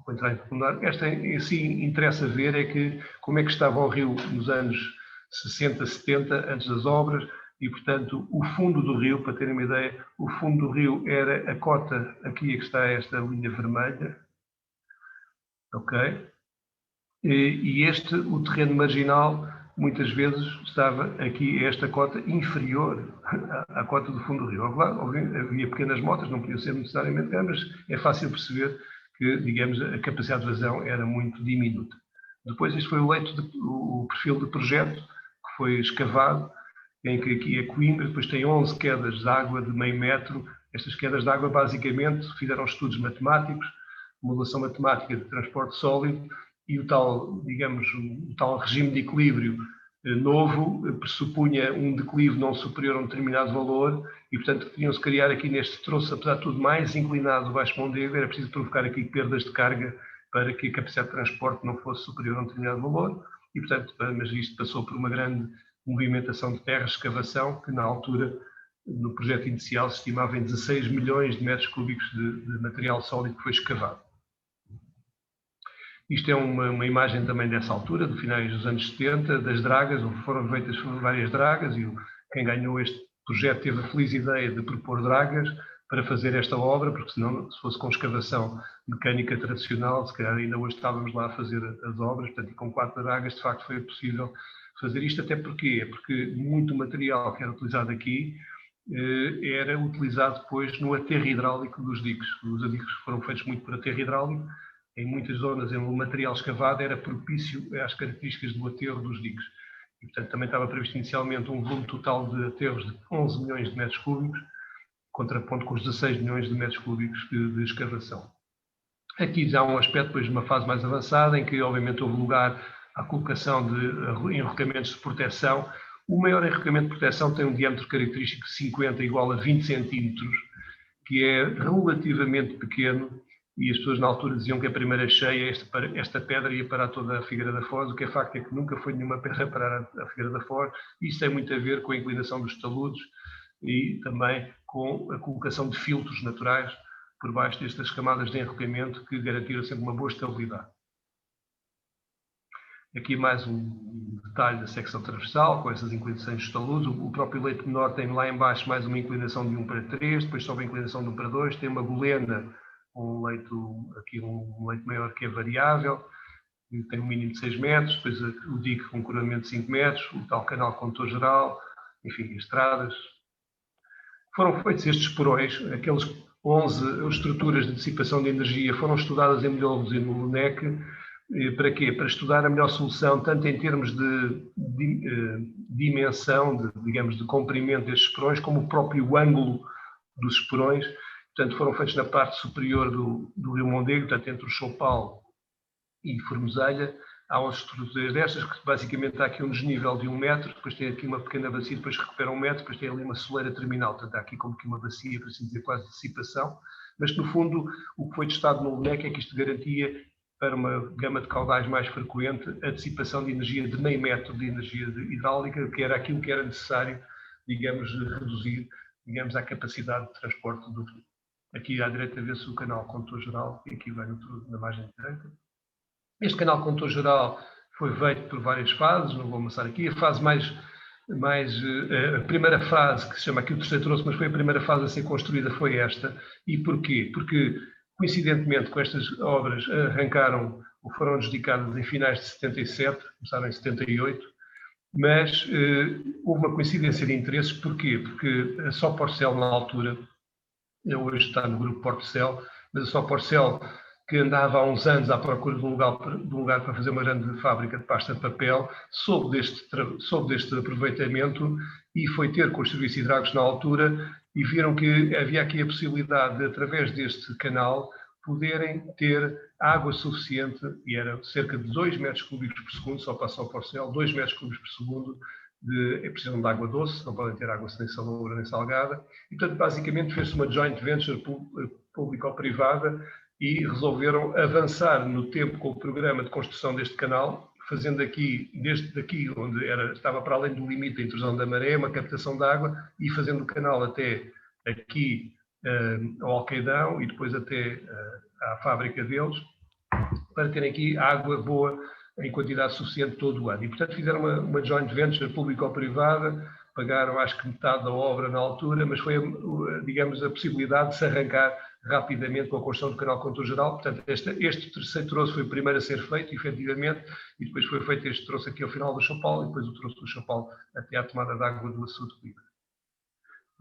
Vou entrar em profundidade. Esta em si interessa ver é que como é que estava o rio nos anos 60, 70, antes das obras, e, portanto, o fundo do rio, para terem uma ideia, o fundo do rio era a cota, aqui é que está esta linha vermelha, ok? E o terreno marginal, muitas vezes estava aqui esta cota inferior à cota do fundo do rio. Havia pequenas motas, não podiam ser necessariamente grandes, mas é fácil perceber que, digamos, a capacidade de vazão era muito diminuta. Depois, este foi o perfil de projeto que foi escavado, em que aqui é Coimbra, depois tem 11 quedas de água de meio metro. Estas quedas de água, basicamente, fizeram estudos matemáticos, modelação matemática de transporte sólido, e o tal, digamos, o tal regime de equilíbrio novo pressupunha um declive não superior a um determinado valor, e, portanto, tinham-se criar aqui neste troço, apesar de tudo mais inclinado do Baixo Mondego, era preciso provocar aqui perdas de carga para que a capacidade de transporte não fosse superior a um determinado valor, e, portanto, mas isto passou por uma grande movimentação de terra, escavação, que na altura, no projeto inicial, se estimava em 16 milhões de metros cúbicos de material sólido que foi escavado. Isto é uma imagem também dessa altura, do finais dos anos 70, das dragas, onde foram feitas várias dragas, e quem ganhou este projeto teve a feliz ideia de propor dragas para fazer esta obra, porque senão, se fosse com escavação mecânica tradicional, se calhar ainda hoje estávamos lá a fazer as obras, portanto, e com 4 dragas, de facto, foi possível fazer isto, até porque muito material que era utilizado aqui era utilizado depois no aterro hidráulico dos diques. Os diques foram feitos muito por aterro hidráulico, em muitas zonas o material escavado era propício às características do aterro dos diques. E, portanto, também estava previsto inicialmente um volume total de aterros de 11 milhões de metros cúbicos, contraponto com os 16 milhões de metros cúbicos de escavação. Aqui já há um aspecto, depois de uma fase mais avançada, em que obviamente houve lugar à colocação de enrocamentos de proteção. O maior enrocamento de proteção tem um diâmetro característico de 50 igual a 20 centímetros, que é relativamente pequeno, e as pessoas na altura diziam que a primeira cheia, esta pedra ia parar toda a Figueira da Foz. O que é facto é que nunca foi nenhuma pedra parar a Figueira da Foz. Isso tem muito a ver com a inclinação dos taludes e também com a colocação de filtros naturais por baixo destas camadas de enrocamento que garantiram sempre uma boa estabilidade. Aqui mais um detalhe da secção transversal, com essas inclinações dos taludes. O próprio leito menor tem lá em baixo mais uma inclinação de 1 para 3, depois sobe a inclinação de 1 para 2, tem uma golena, aqui um leito maior que é variável, tem um mínimo de 6 metros, depois o dique com um corramento de 5 metros, o tal canal condutor geral, enfim, estradas. Foram feitos estes porões, aqueles 11 estruturas de dissipação de energia foram estudadas em Milhões e no LUNEC. Para quê? Para estudar a melhor solução, tanto em termos de dimensão, digamos, de comprimento destes esporões, como o próprio ângulo dos esporões. Portanto, foram feitos na parte superior do Rio Mondego, portanto, entre o Choupal e Formoselha. Há 11 estruturas destas, que basicamente há aqui um desnível de 1 metro, depois tem aqui uma pequena bacia, depois recupera 1 metro, depois tem ali uma soleira terminal, portanto há aqui como que uma bacia, por assim dizer, quase de dissipação, mas que no fundo o que foi testado no LUNEC é que isto garantia, para uma gama de caudais mais frequente, a dissipação de energia de meio metro de energia hidráulica, que era aquilo que era necessário, digamos, reduzir, digamos, a capacidade de transporte do fluido. Aqui à direita vê-se o canal condutor geral, e aqui vai na margem direita. Este canal condutor geral foi feito por várias fases, não vou amassar aqui. A fase a primeira fase, que se chama aqui o terceiro troço, mas foi a primeira fase a ser construída, foi esta. E porquê? Porque, coincidentemente com estas obras, arrancaram ou foram adjudicadas em finais de 77, começaram em 78, mas houve uma coincidência de interesses. Porquê? Porque a Soporcel, na altura, hoje está no grupo Portcel, mas a Soporcel, que andava há uns anos à procura de um lugar para fazer uma grande fábrica de pasta de papel, soube deste aproveitamento e foi ter com os serviços hidráulicos na altura e viram que havia aqui a possibilidade de, através deste canal, poderem ter água suficiente, e era cerca de 2 metros cúbicos por segundo, só para a Soporcel, 2 metros cúbicos por segundo, precisam de água doce, não podem ter água nem saloura nem salgada, e portanto basicamente fez-se uma joint venture público-privada e resolveram avançar no tempo com o programa de construção deste canal, fazendo aqui, desde daqui onde estava para além do limite da intrusão da maré, uma captação de água, e fazendo o canal até aqui ao Alqueidão e depois até à fábrica deles, para terem aqui água boa em quantidade suficiente todo o ano. E, portanto, fizeram uma joint venture público-privada, pagaram acho que metade da obra na altura, mas foi, digamos, a possibilidade de se arrancar rapidamente com a construção do canal condutor geral. Portanto, este terceiro troço foi o primeiro a ser feito, efetivamente, e depois foi feito este troço aqui ao final do Choupal, e depois o troço do Choupal até à tomada de água do açude de Coimbra.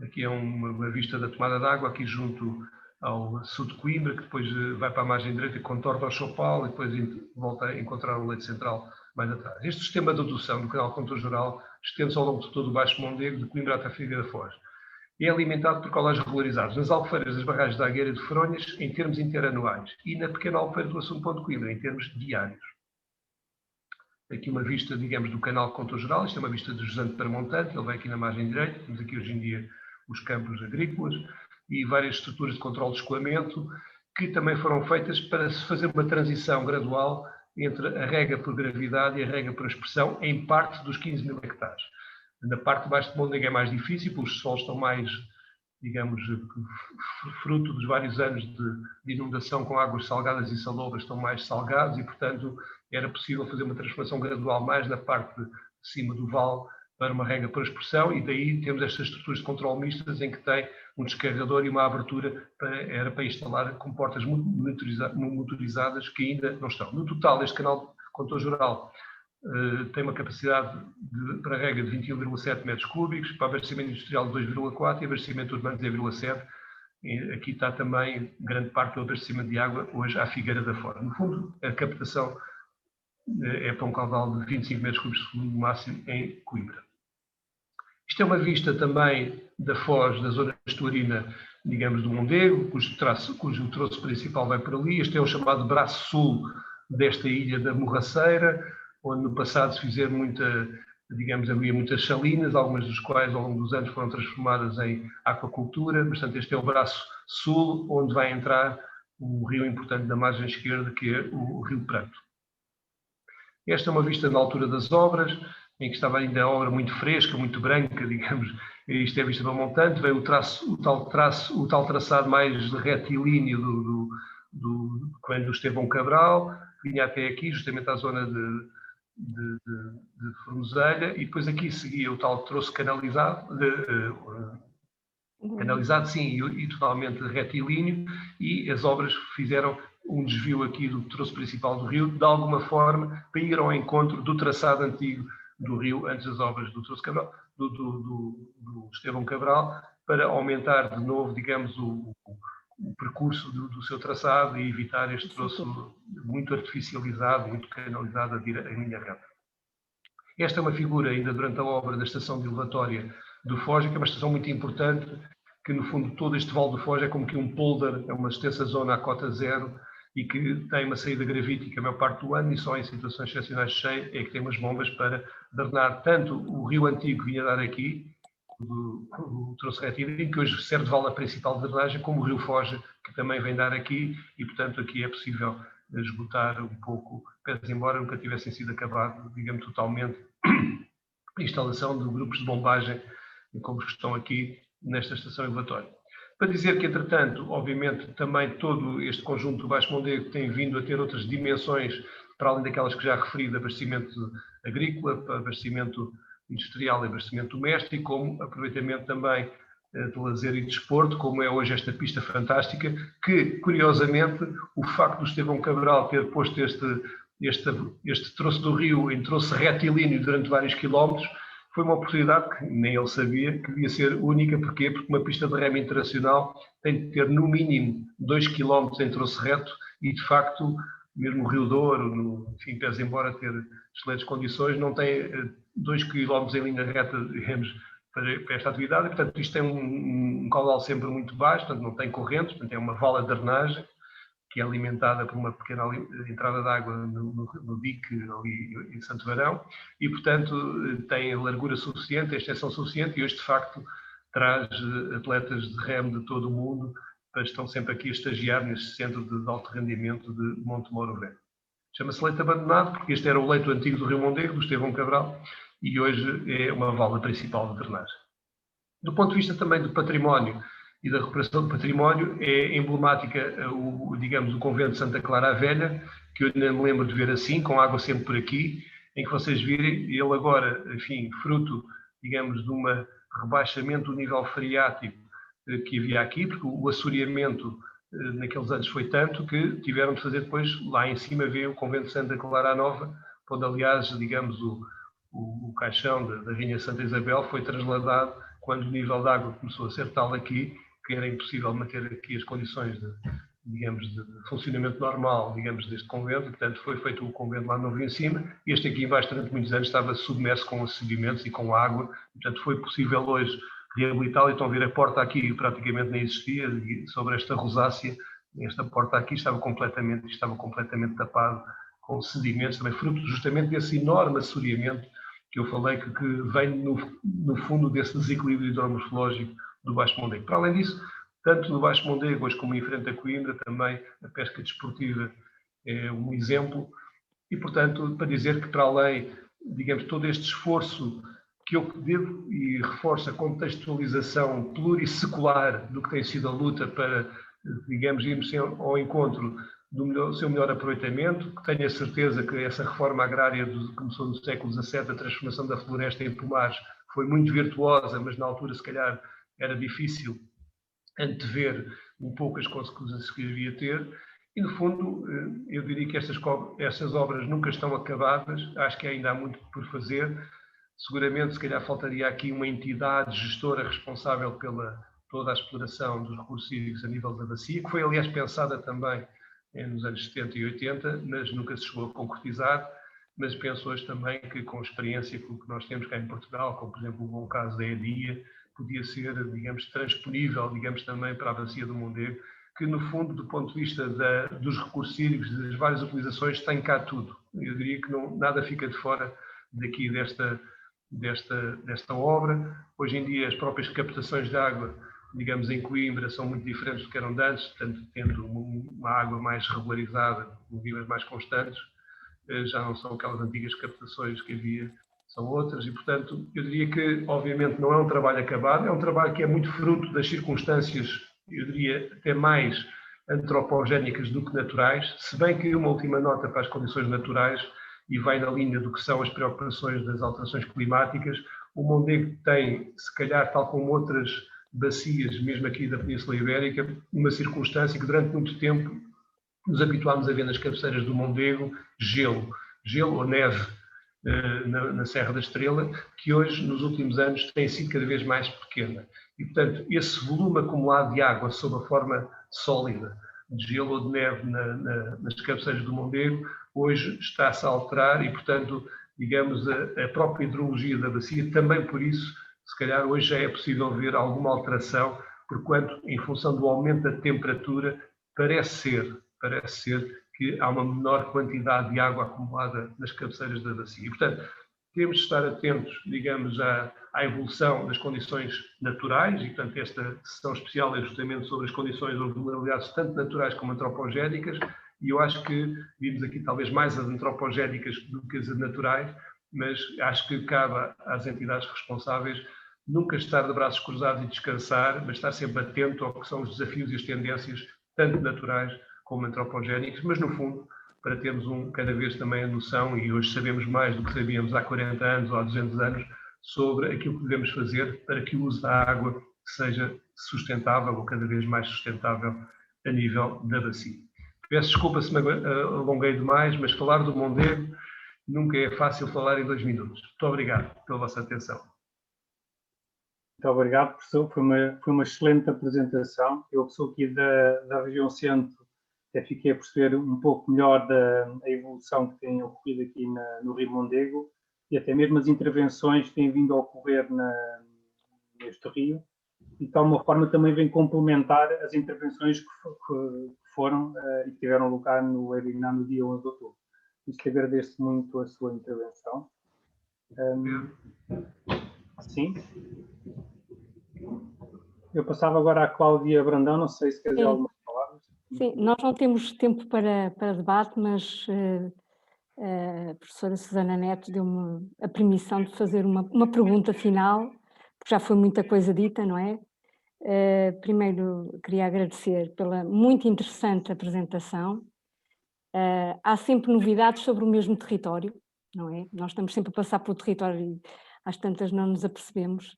Aqui é uma vista da tomada de água, aqui junto ao açude de Coimbra, que depois vai para a margem direita e contorna ao Choupal, e depois volta a encontrar o leito central mais atrás. Este sistema de adução do canal condutor geral estende-se ao longo de todo o Baixo Mondego, de Coimbra até a Figueira da Foz. É alimentado por caudais regularizados nas albufeiras das barragens da Agueira e de Fronhas em termos interanuais e na pequena albufeira do Assunto Ponte de Coimbra em termos diários. Aqui uma vista, digamos, do canal condutor geral. Isto é uma vista de Jusante Permontante, ele vai aqui na margem direita. Temos aqui hoje em dia os campos agrícolas e várias estruturas de controle de escoamento que também foram feitas para se fazer uma transição gradual entre a rega por gravidade e a rega por aspersão em parte dos 15 mil hectares. Na parte de baixo de Mondego é mais difícil, porque os solos estão mais, digamos, fruto dos vários anos de inundação com águas salgadas e salobras, estão mais salgados e, portanto, era possível fazer uma transformação gradual mais na parte de cima do vale para uma rega por expressão, e daí temos estas estruturas de controle mistas em que tem um descarregador e uma abertura era para instalar com portas motorizadas que ainda não estão. No total, este canal de condutor geral tem uma capacidade para rega de 21,7 metros cúbicos, para abastecimento industrial de 2,4 e abastecimento urbano de 0,7. Aqui está também grande parte do abastecimento de água hoje à Figueira da Fora. No fundo, a captação é para um caudal de 25 metros cúbicos por segundo máximo em Coimbra. Isto é uma vista também da foz da zona estuarina, digamos, do Mondego, cujo troço principal vai por ali. Este é o chamado braço sul desta ilha da Morraceira, onde no passado se fizeram havia muitas salinas, algumas das quais ao longo dos anos foram transformadas em aquacultura. Portanto, este é o braço sul, onde vai entrar um rio importante da margem esquerda, que é o Rio Pranto. Esta é uma vista na altura das obras, em que estava ainda a obra muito fresca, muito branca, digamos. Isto é a vista do montante, veio o tal traçado mais retilíneo quando do Estevão Cabral, vinha até aqui, justamente à zona de Formoselha, e depois aqui seguia o tal troço canalizado, sim, e totalmente retilíneo, e as obras fizeram um desvio aqui do troço principal do rio, de alguma forma, para ir ao encontro do traçado antigo do rio, antes das obras do troço Cabral, do Estevão Cabral, para aumentar de novo, digamos, o percurso do seu traçado e evitar este troço muito artificializado, muito canalizado em linha reta. Esta é uma figura, ainda durante a obra da estação de elevatória do Foz, que é uma estação muito importante, que no fundo todo este vale do Foz é como que um polder, é uma extensa zona à cota zero, e que tem uma saída gravítica a maior parte do ano, e só em situações excepcionais de cheia é que tem umas bombas para drenar tanto o rio antigo que vinha dar aqui, o troço retilíneo, que hoje serve de vala principal de drenagem, como o rio Foz, que também vem dar aqui, e portanto aqui é possível esgotar um pouco, pese embora nunca tivessem sido acabado, digamos, totalmente a instalação de grupos de bombagem, como os que estão aqui nesta estação elevatória. Para dizer que, entretanto, obviamente, também todo este conjunto do Baixo Mondego tem vindo a ter outras dimensões, para além daquelas que já referi, de abastecimento agrícola, para abastecimento industrial e abastecimento doméstico, como aproveitamento também de lazer e desporto, como é hoje esta pista fantástica, que, curiosamente, o facto do Estevão Cabral ter posto este troço do rio em troço retilíneo durante vários quilómetros, foi uma oportunidade que nem ele sabia, que devia ser única. Porquê? Porque uma pista de remo internacional tem de ter no mínimo 2 km em troço reto e, de facto, mesmo o Rio Douro, enfim, pese embora ter excelentes condições, não tem 2 km em linha reta, digamos, para esta atividade. E, portanto, isto tem um caudal sempre muito baixo, portanto, não tem correntes, portanto, é uma vala de drenagem que é alimentada por uma pequena entrada de água no dique ali em Santo Varão, e, portanto, tem largura suficiente, extensão suficiente, e hoje, de facto, traz atletas de remo de todo o mundo, que estão sempre aqui a estagiar neste centro de alto rendimento de Monte Moro Velho. Chama-se leito abandonado, porque este era o leito antigo do Rio Mondego, do Estevão Cabral, e hoje é uma vala principal de drenagem. Do ponto de vista também do património e da recuperação do património, é emblemática, digamos, o convento de Santa Clara a Velha, que eu ainda me lembro de ver assim, com água sempre por aqui, em que vocês virem, ele agora, enfim, fruto, digamos, de um rebaixamento do nível freático que havia aqui, porque o assoreamento naqueles anos foi tanto que tiveram de fazer depois, lá em cima vê o convento de Santa Clara a Nova, onde, aliás, digamos, o caixão da Rainha Santa Isabel foi trasladado quando o nível de água começou a ser tal aqui, que era impossível manter aqui as condições de funcionamento normal, digamos, deste convento. Portanto, foi feito o convento lá novo em cima. Este aqui embaixo, durante muitos anos, estava submerso com os sedimentos e com água. Portanto, foi possível hoje reabilitá-lo. E estão a ver, a porta aqui praticamente nem existia, e sobre esta rosácea, esta porta aqui estava completamente tapado com sedimentos, também fruto justamente desse enorme assoreamento que eu falei, que vem no fundo desse desequilíbrio hidromorfológico do Baixo Mondego. Para além disso, tanto no Baixo Mondego, hoje como em frente a Coimbra, também a pesca desportiva é um exemplo, e, portanto, para dizer que, para além, digamos, todo este esforço que eu devo e reforço a contextualização plurissecular do que tem sido a luta para, digamos, irmos ao encontro do seu melhor aproveitamento, que tenho a certeza que essa reforma agrária que começou no século XVII, a transformação da floresta em pomares, foi muito virtuosa, mas na altura, se calhar, era difícil antever um pouco as consequências que devia ter. E, no fundo, eu diria que estas obras nunca estão acabadas, acho que ainda há muito por fazer. Seguramente, se calhar, faltaria aqui uma entidade gestora responsável pela toda a exploração dos recursos hídricos a nível da bacia, que foi, aliás, pensada também nos anos 70 e 80, mas nunca se chegou a concretizar. Mas penso hoje também que, com a experiência que nós temos cá em Portugal, como, por exemplo, o bom caso da EDIA, podia ser, digamos, transponível, digamos, também para a bacia do Mondego, que, no fundo, do ponto de vista dos recursos hídricos, das várias utilizações, tem cá tudo. Eu diria que nada fica de fora daqui desta obra. Hoje em dia, as próprias captações de água, digamos, em Coimbra, são muito diferentes do que eram de antes, portanto, tendo uma água mais regularizada, níveis mais constantes, já não são aquelas antigas captações que havia, são outras, e, portanto, eu diria que, obviamente, não é um trabalho acabado, é um trabalho que é muito fruto das circunstâncias, eu diria, até mais antropogénicas do que naturais, se bem que uma última nota para as condições naturais, e vai na linha do que são as preocupações das alterações climáticas. O Mondego tem, se calhar, tal como outras bacias, mesmo aqui da Península Ibérica, uma circunstância que durante muito tempo nos habituámos a ver nas cabeceiras do Mondego gelo ou neve na Serra da Estrela, que hoje, nos últimos anos, tem sido cada vez mais pequena. E, portanto, esse volume acumulado de água sob a forma sólida, de gelo ou de neve nas cabeceiras do Mondego, hoje está-se a alterar e, portanto, digamos, a própria hidrologia da bacia, também por isso, se calhar hoje já é possível ver alguma alteração, porquanto, em função do aumento da temperatura, parece ser que há uma menor quantidade de água acumulada nas cabeceiras da bacia. E, portanto, temos de estar atentos, digamos, à evolução das condições naturais, e, portanto, esta sessão especial é justamente sobre as condições ou vulnerabilidades tanto naturais como antropogénicas, e eu acho que vimos aqui talvez mais as antropogénicas do que as naturais, mas acho que cabe às entidades responsáveis nunca estar de braços cruzados e descansar, mas estar sempre atento ao que são os desafios e as tendências, tanto naturais como antropogénicos, mas no fundo, para termos cada vez também a noção, e hoje sabemos mais do que sabíamos há 40 anos ou há 200 anos, sobre aquilo que devemos fazer para que o uso da água seja sustentável ou cada vez mais sustentável a nível da bacia. Peço desculpa se me alonguei demais, mas falar do Mondego nunca é fácil falar em 2 minutos. Muito obrigado pela vossa atenção. Muito obrigado, professor. Foi uma excelente apresentação. Eu sou aqui da região centro, até fiquei a perceber um pouco melhor da evolução que tem ocorrido aqui no Rio Mondego e até mesmo as intervenções que têm vindo a ocorrer neste rio, e de alguma forma também vem complementar as intervenções que foram e que tiveram lugar no webinar no dia 11 de outubro. Isto agradeço muito a sua intervenção. Sim. Eu passava agora à Cláudia Brandão, não sei se quer dizer algumas palavras. Sim, nós não temos tempo para debate, mas a professora Susana Neto deu-me a permissão de fazer uma pergunta final, porque já foi muita coisa dita, não é? Primeiro, queria agradecer pela muito interessante apresentação. Há sempre novidades sobre o mesmo território, não é? Nós estamos sempre a passar pelo território e às tantas não nos apercebemos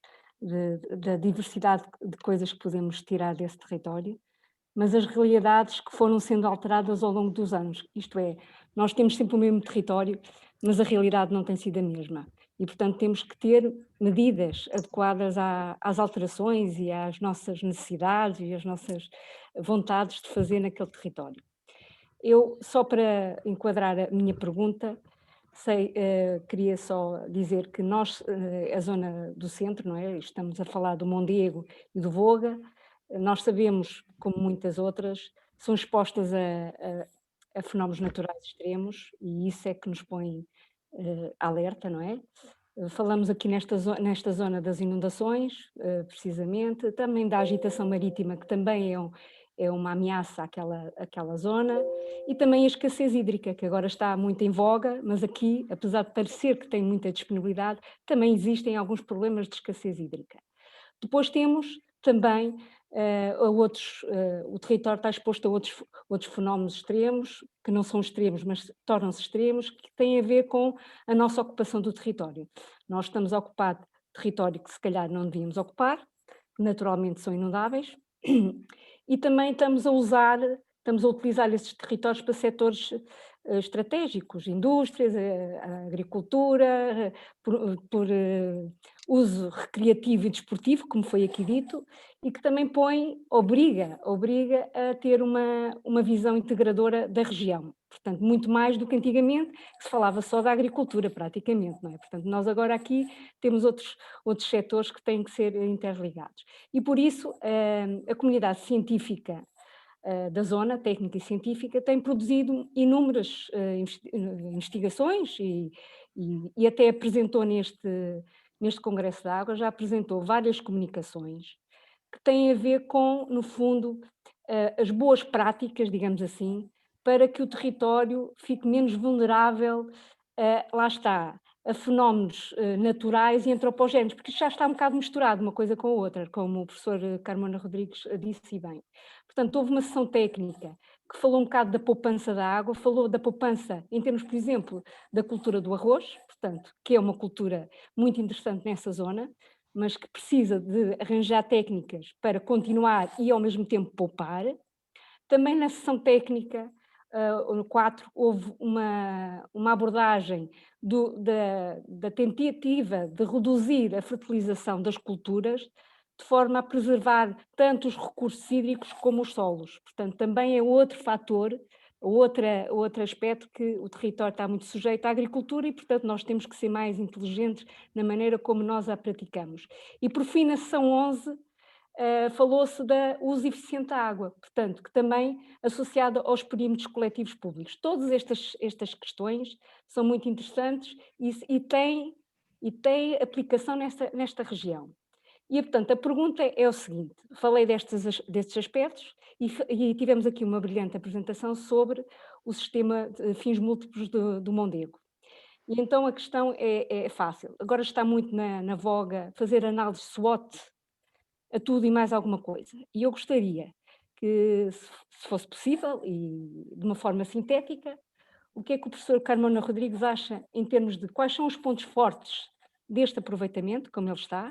da diversidade de coisas que podemos tirar desse território, mas as realidades que foram sendo alteradas ao longo dos anos, isto é, nós temos sempre o mesmo território, mas a realidade não tem sido a mesma. E, portanto, temos que ter medidas adequadas às alterações e às nossas necessidades e às nossas vontades de fazer naquele território. Eu, só para enquadrar a minha pergunta, queria só dizer que nós, a zona do centro, não é? Estamos a falar do Mondego e do Voga, nós sabemos, como muitas outras, são expostas a fenómenos naturais extremos e isso é que nos põe alerta, não é? Falamos aqui nesta zona das inundações, precisamente, também da agitação marítima, que também é uma ameaça àquela zona, e também a escassez hídrica, que agora está muito em voga, mas aqui, apesar de parecer que tem muita disponibilidade, também existem alguns problemas de escassez hídrica. Depois temos também o território está exposto a outros fenómenos extremos, que não são extremos, mas tornam-se extremos, que têm a ver com a nossa ocupação do território. Nós estamos a ocupar território que se calhar não devíamos ocupar, que naturalmente são inundáveis, e também estamos a utilizar esses territórios para setores estratégicos, indústrias, a agricultura, por uso recreativo e desportivo, como foi aqui dito, e que também obriga a ter uma visão integradora da região. Portanto, muito mais do que antigamente, que se falava só da agricultura, praticamente, não é? Portanto, nós agora aqui temos outros setores que têm que ser interligados. E por isso, a comunidade científica da zona, técnica e científica, tem produzido inúmeras investigações e até apresentou neste Congresso da Água, já apresentou várias comunicações que têm a ver com, no fundo, as boas práticas, digamos assim, para que o território fique menos vulnerável, lá está, a fenómenos naturais e antropogénicos, porque isto já está um bocado misturado uma coisa com a outra, como o professor Carmona Rodrigues disse bem. Portanto, houve uma sessão técnica que falou um bocado da poupança da água, falou da poupança em termos, por exemplo, da cultura do arroz, portanto, que é uma cultura muito interessante nessa zona, mas que precisa de arranjar técnicas para continuar e ao mesmo tempo poupar. Também na sessão técnica, no 4, houve uma abordagem da tentativa de reduzir a fertilização das culturas, de forma a preservar tanto os recursos hídricos como os solos. Portanto, também é outro fator, outro aspecto que o território está muito sujeito à agricultura e, portanto, nós temos que ser mais inteligentes na maneira como nós a praticamos. E, por fim, na sessão 11, falou-se do uso eficiente da água, portanto, que também associado aos perímetros coletivos públicos. Todas estas questões são muito interessantes e têm aplicação nesta região. E, portanto, a pergunta é o seguinte, falei destes aspectos e tivemos aqui uma brilhante apresentação sobre o sistema de fins múltiplos do Mondego. E então a questão é fácil. Agora está muito na voga fazer análise SWOT a tudo e mais alguma coisa. E eu gostaria que, se fosse possível, e de uma forma sintética, o que é que o professor Carmona Rodrigues acha em termos de quais são os pontos fortes deste aproveitamento, como ele está,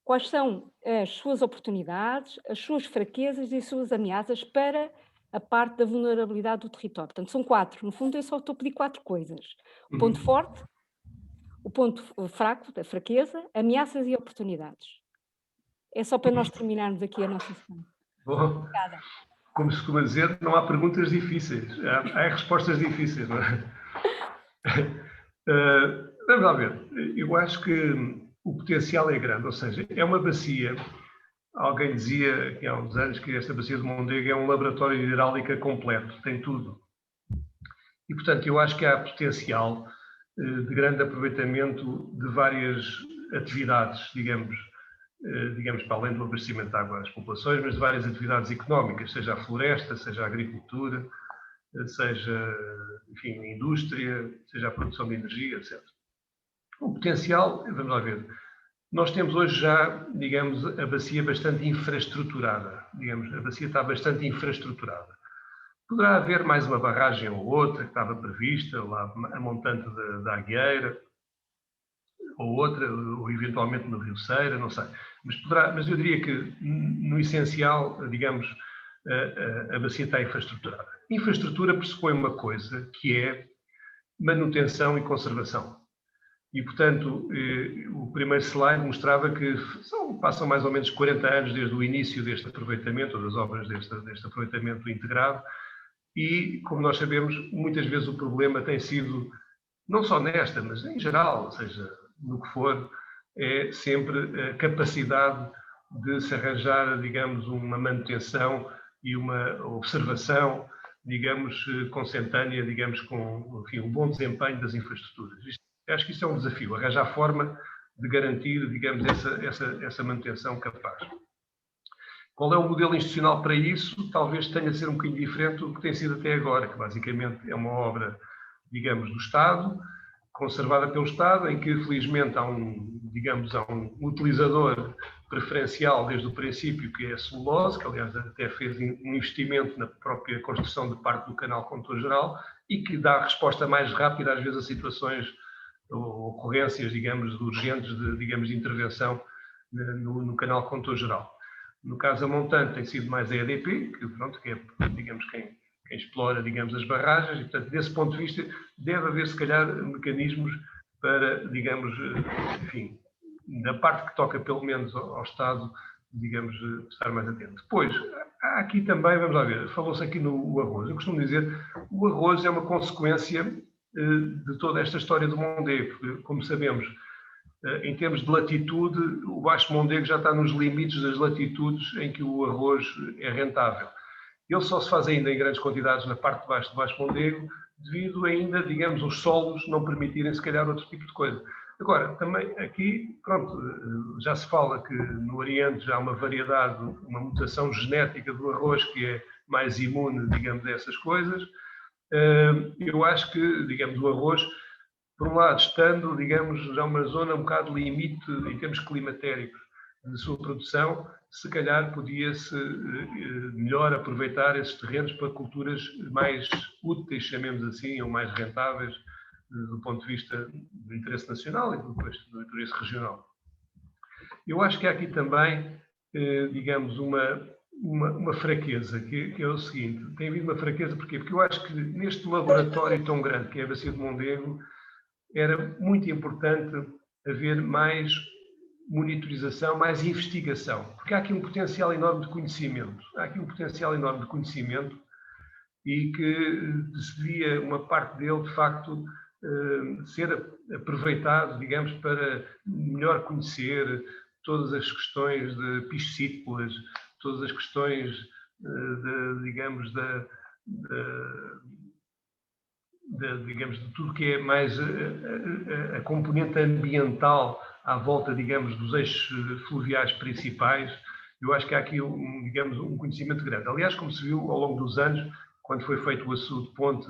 quais são as suas oportunidades, as suas fraquezas e as suas ameaças para a parte da vulnerabilidade do território. Portanto, são 4. No fundo, eu só estou a pedir 4 coisas. O ponto forte, o ponto fraco, da fraqueza, ameaças e oportunidades. É só para nós terminarmos aqui a nossa sessão. Bom, Obrigada. Como se costuma dizer, não há perguntas difíceis, há respostas difíceis, não é? Vamos lá ver. Eu acho que o potencial é grande, ou seja, é uma bacia. Alguém dizia que há uns anos que esta bacia de Mondego é um laboratório de hidráulica completo, tem tudo. E, portanto, eu acho que há potencial de grande aproveitamento de várias atividades, digamos, para além do abastecimento de água às populações, mas de várias atividades económicas, seja a floresta, seja a agricultura, seja, enfim, a indústria, seja a produção de energia, etc. O potencial, vamos lá ver, nós temos hoje já, digamos, a bacia bastante infraestruturada, digamos, a bacia está bastante infraestruturada. Poderá haver mais uma barragem ou outra que estava prevista, lá a montante da Agueira, ou outra, ou eventualmente no Rio Ceira, não sei. Mas eu diria que, no essencial, digamos, a bacia está infraestruturada. Infraestrutura pressupõe uma coisa, que é manutenção e conservação. E, portanto, o primeiro slide mostrava que passam mais ou menos 40 anos desde o início deste aproveitamento, ou das obras deste aproveitamento integrado, e, como nós sabemos, muitas vezes o problema tem sido, não só nesta, mas em geral, ou seja, no que for, é sempre a capacidade de se arranjar, digamos, uma manutenção e uma observação, digamos, consentânea, digamos, com, enfim, um bom desempenho das infraestruturas. Acho que isso é um desafio, arranjar forma de garantir, digamos, essa manutenção capaz. Qual é o modelo institucional para isso? Talvez tenha de ser um bocadinho diferente do que tem sido até agora, que basicamente é uma obra, digamos, do Estado, conservada pelo Estado, em que felizmente há um utilizador preferencial desde o princípio, que é a Celulose, que aliás até fez um investimento na própria construção de parte do canal condutor geral e que dá resposta mais rápida às vezes a situações ou ocorrências, digamos, urgentes de intervenção no canal condutor geral. No caso da montante tem sido mais a EDP, que é, digamos, quem explora, digamos, as barragens, e, portanto, desse ponto de vista, deve haver, se calhar, mecanismos para, digamos, enfim, na parte que toca, pelo menos, ao Estado, digamos, estar mais atento. Depois, há aqui também, vamos lá ver, falou-se aqui no arroz. Eu costumo dizer, o arroz é uma consequência de toda esta história do Mondego, porque, como sabemos, em termos de latitude, o Baixo Mondego já está nos limites das latitudes em que o arroz é rentável. Ele só se faz ainda em grandes quantidades na parte de baixo do Baixo Mondego, devido ainda, digamos, os solos não permitirem, se calhar, outro tipo de coisa. Agora, também aqui, pronto, já se fala que no Oriente já há uma variedade, uma mutação genética do arroz que é mais imune, digamos, a essas coisas. Eu acho que, digamos, o arroz, por um lado, estando, digamos, já uma zona um bocado limite em termos climatéricos de sua produção, se calhar podia-se melhor aproveitar esses terrenos para culturas mais úteis, chamemos assim, ou mais rentáveis, do ponto de vista do interesse nacional e depois do interesse regional. Eu acho que há aqui também, digamos, uma fraqueza, que é o seguinte, tem havido uma fraqueza, porquê? Porque eu acho que neste laboratório tão grande que é a Bacia de Mondego, era muito importante haver mais monitorização, mais investigação, porque há aqui um potencial enorme de conhecimento. Há aqui um potencial enorme de conhecimento e que se devia, uma parte dele, de facto, ser aproveitado, digamos, para melhor conhecer todas as questões de piscícolas, todas as questões, digamos, digamos, de tudo que é mais a componente ambiental à volta, digamos, dos eixos fluviais principais. Eu acho que há aqui, digamos, um conhecimento grande. Aliás, como se viu ao longo dos anos, quando foi feito o açude de ponte,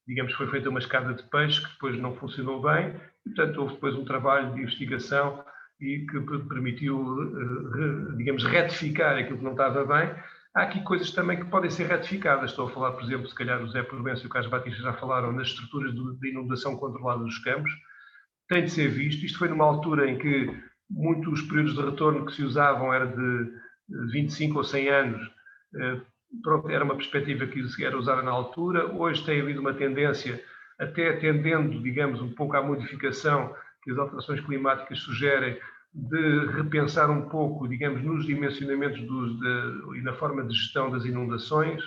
digamos, foi feita uma escada de peixe que depois não funcionou bem, e, portanto, houve depois um trabalho de investigação e que permitiu, digamos, retificar aquilo que não estava bem. Há aqui coisas também que podem ser retificadas. Estou a falar, por exemplo, se calhar o José Provenço e o Carlos Batista já falaram nas estruturas de inundação controlada dos campos. Tem de ser visto. Isto foi numa altura em que muitos períodos de retorno que se usavam eram de 25 ou 100 anos. Pronto, era uma perspectiva que era usada na altura. Hoje tem havido uma tendência, até atendendo, digamos, um pouco à modificação que as alterações climáticas sugerem, de repensar um pouco, digamos, nos dimensionamentos e na forma de gestão das inundações.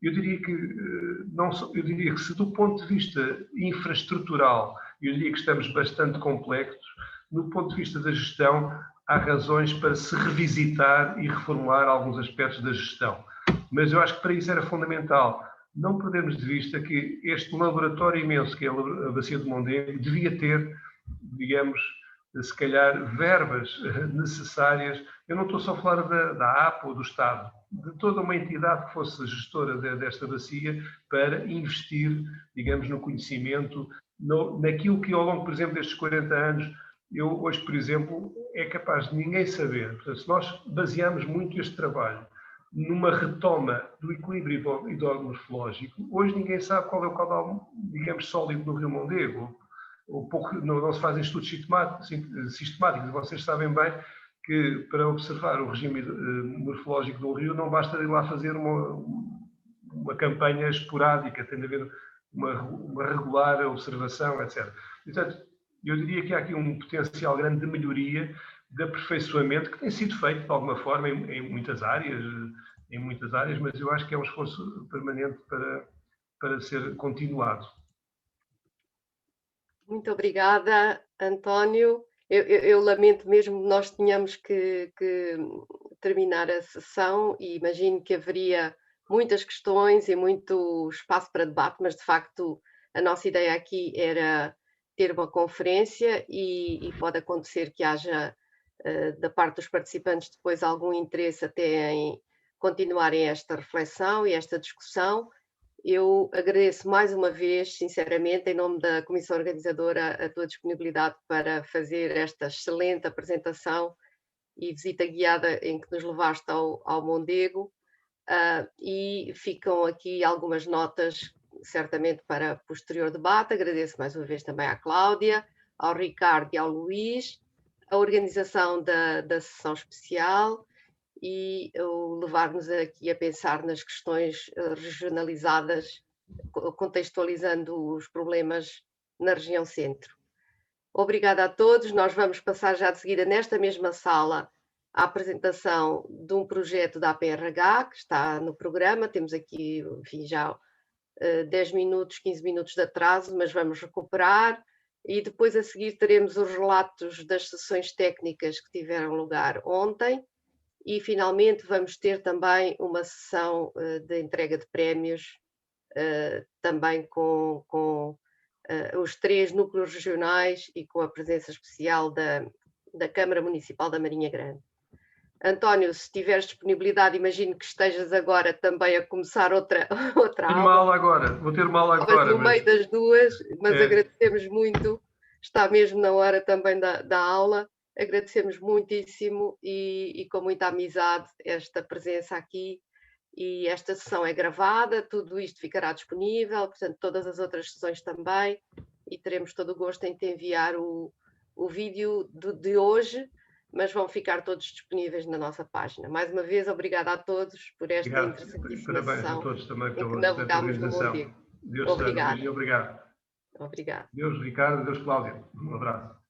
Eu diria que se do ponto de vista infraestrutural, eu diria que estamos bastante complexos, no ponto de vista da gestão, há razões para se revisitar e reformular alguns aspectos da gestão. Mas eu acho que para isso era fundamental não perdermos de vista que este laboratório imenso que é a Bacia de Mondego devia ter, digamos, se calhar, verbas necessárias. Eu não estou só a falar da APA ou do Estado, de toda uma entidade que fosse gestora desta bacia para investir, digamos, no conhecimento, naquilo que ao longo, por exemplo, destes 40 anos, eu hoje, por exemplo, é capaz de ninguém saber. Portanto, se nós baseamos muito este trabalho numa retoma do equilíbrio hidromorfológico, hoje ninguém sabe qual é o caudal, digamos, sólido do Rio Mondego. Não se fazem estudos sistemáticos. Vocês sabem bem que para observar o regime morfológico do rio não basta ir lá fazer uma campanha esporádica, tem de haver uma regular observação, etc. Portanto, eu diria que há aqui um potencial grande de melhoria, de aperfeiçoamento, que tem sido feito de alguma forma em muitas áreas, mas eu acho que é um esforço permanente para ser continuado. Muito obrigada, António. Eu lamento mesmo que nós tenhamos que terminar a sessão e imagino que haveria muitas questões e muito espaço para debate, mas de facto a nossa ideia aqui era ter uma conferência e pode acontecer que haja da parte dos participantes depois algum interesse até em continuarem esta reflexão e esta discussão. Eu agradeço mais uma vez, sinceramente, em nome da Comissão Organizadora, a tua disponibilidade para fazer esta excelente apresentação e visita guiada em que nos levaste ao Mondego. E ficam aqui algumas notas, certamente, para posterior debate. Agradeço mais uma vez também à Cláudia, ao Ricardo e ao Luís, a organização da sessão especial e o levar-nos aqui a pensar nas questões regionalizadas, contextualizando os problemas na região centro. Obrigada a todos. Nós vamos passar já de seguida nesta mesma sala a apresentação de um projeto da APRH, que está no programa. Temos aqui, enfim, já 10 minutos, 15 minutos de atraso, mas vamos recuperar. E depois a seguir teremos os relatos das sessões técnicas que tiveram lugar ontem. E finalmente vamos ter também uma sessão de entrega de prémios, também com os 3 núcleos regionais e com a presença especial da Câmara Municipal da Marinha Grande. António, se tiveres disponibilidade, imagino que estejas agora também a começar outra Tenho aula. uma aula agora, vou ter uma aula agora. No meio das duas, mas agradecemos muito, está mesmo na hora também da aula, agradecemos muitíssimo e com muita amizade esta presença aqui, e esta sessão é gravada, tudo isto ficará disponível, portanto todas as outras sessões também, e teremos todo o gosto em te enviar o vídeo de hoje, mas vão ficar todos disponíveis na nossa página. Mais uma vez, obrigada a todos por esta interessantíssima Parabéns sessão a todos também em que navegámos no Mondego. Deus obrigado. obrigado. Obrigado. Deus, Ricardo, Deus, Cláudia. Um abraço.